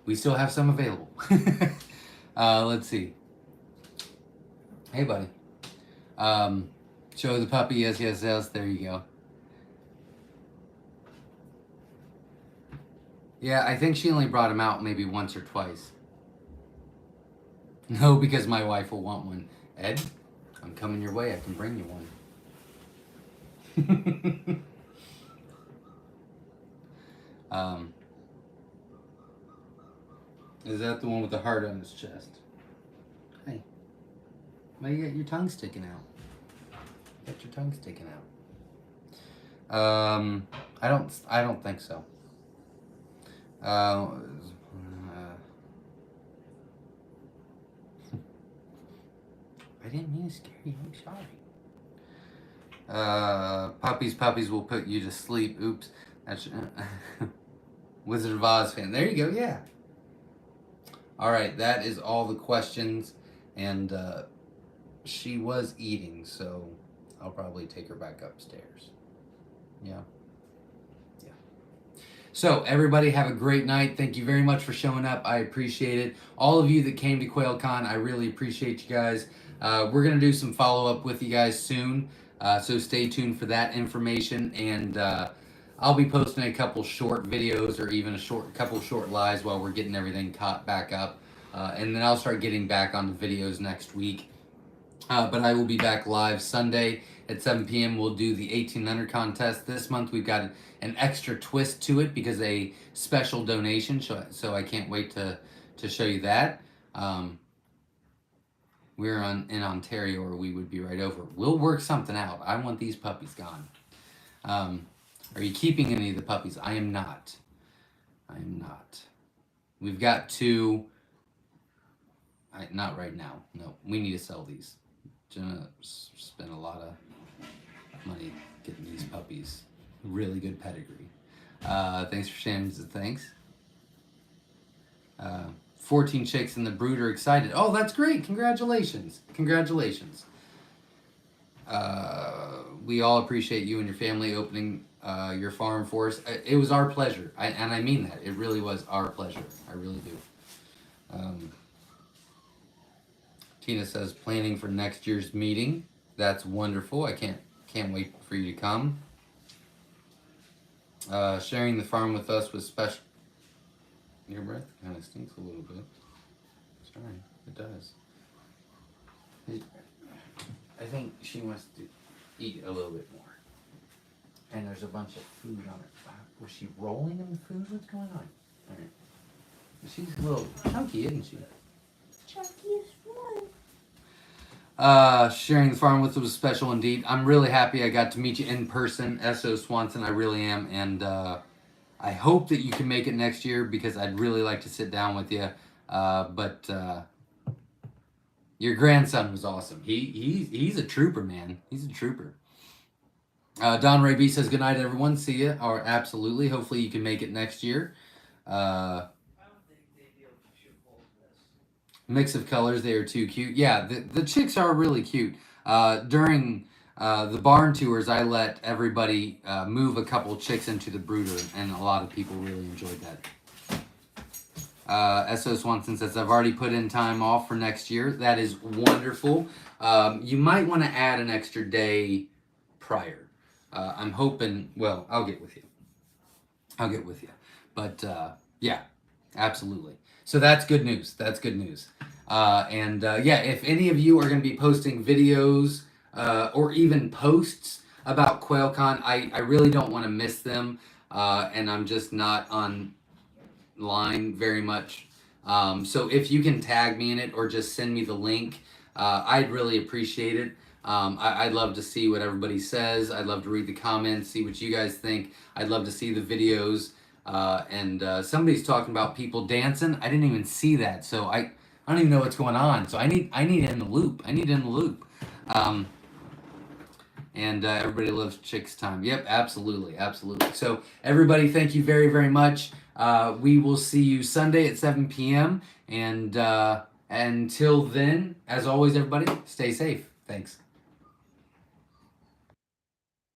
we still have some available. Let's see. Hey, buddy. Show the puppy. Yes, yes, yes. There you go. Yeah, I think she only brought him out maybe once or twice. No, because my wife will want one. Ed, I'm coming your way. I can bring you one. Is that the one with the heart on his chest? Hey, why you got your tongue sticking out? Got your tongue sticking out. I don't think so. I didn't mean to scare you. I'm sorry. Puppies will put you to sleep. Oops. That's Wizard of Oz fan. There you go. Yeah. All right. That is all the questions, and she was eating, so I'll probably take her back upstairs. Yeah. So, everybody have a great night. Thank you very much for showing up. I appreciate it. All of you that came to Quailcon, I really appreciate you guys. We're going to do some follow-up with you guys soon, so stay tuned for that information. And I'll be posting a couple short videos or even a couple short lives while we're getting everything caught back up. And then I'll start getting back on the videos next week. But I will be back live Sunday at 7 p.m. We'll do the 18 under contest. This month we've got an extra twist to it because a special donation, so I can't wait to show you that. we're in Ontario, or we would be right over. We'll work something out. I want these puppies gone. Are you keeping any of the puppies? I am not. I am not. We've got two. Not right now. No, we need to sell these. Jenna spent a lot of money getting these puppies. Really good pedigree. Thanks for sharing. Thanks. 14 chicks in the brood are excited. Oh, that's great. Congratulations. Congratulations. We all appreciate you and your family opening your farm for us. It was our pleasure. And I mean that. It really was our pleasure. I really do. Tina says, planning for next year's meeting. That's wonderful. I can't wait for you to come. Sharing the farm with us was special. Your breath kind of stinks a little bit. Sorry, it does. I think she wants to eat a little bit more. And there's a bunch of food on her. Was she rolling in the food? What's going on? All right. She's a little chunky, isn't she? Chunky is fun. Sharing the farm with us was special indeed. I'm really happy I got to meet you in person, S.O. Swanson. I really am. And I hope that you can make it next year, because I'd really like to sit down with you. But your grandson was awesome. He's a trooper, man. He's a trooper. Don Ray B says, good night, everyone. See ya. Or absolutely. Hopefully you can make it next year. Mix of colors. They are too cute. Yeah, the chicks are really cute. During the barn tours, I let everybody move a couple chicks into the brooder, and a lot of people really enjoyed that. S.O. Swanson says, I've already put in time off for next year. That is wonderful. You might want to add an extra day prior. I'm hoping, well, I'll get with you. But yeah, absolutely. So that's good news. That's good news. Yeah, if any of you are going to be posting videos or even posts about Quailcon, I really don't want to miss them. And I'm just not online very much. So if you can tag me in it or just send me the link, I'd really appreciate it. I'd love to see what everybody says. I'd love to read the comments, see what you guys think. I'd love to see the videos. Somebody's talking about people dancing. I didn't even see that, so I don't even know what's going on. So I need in the loop. Everybody loves Chicks Time. Yep, absolutely. So everybody, thank you very, very much. We will see you Sunday at 7 p.m. And until then, as always, everybody, stay safe. Thanks.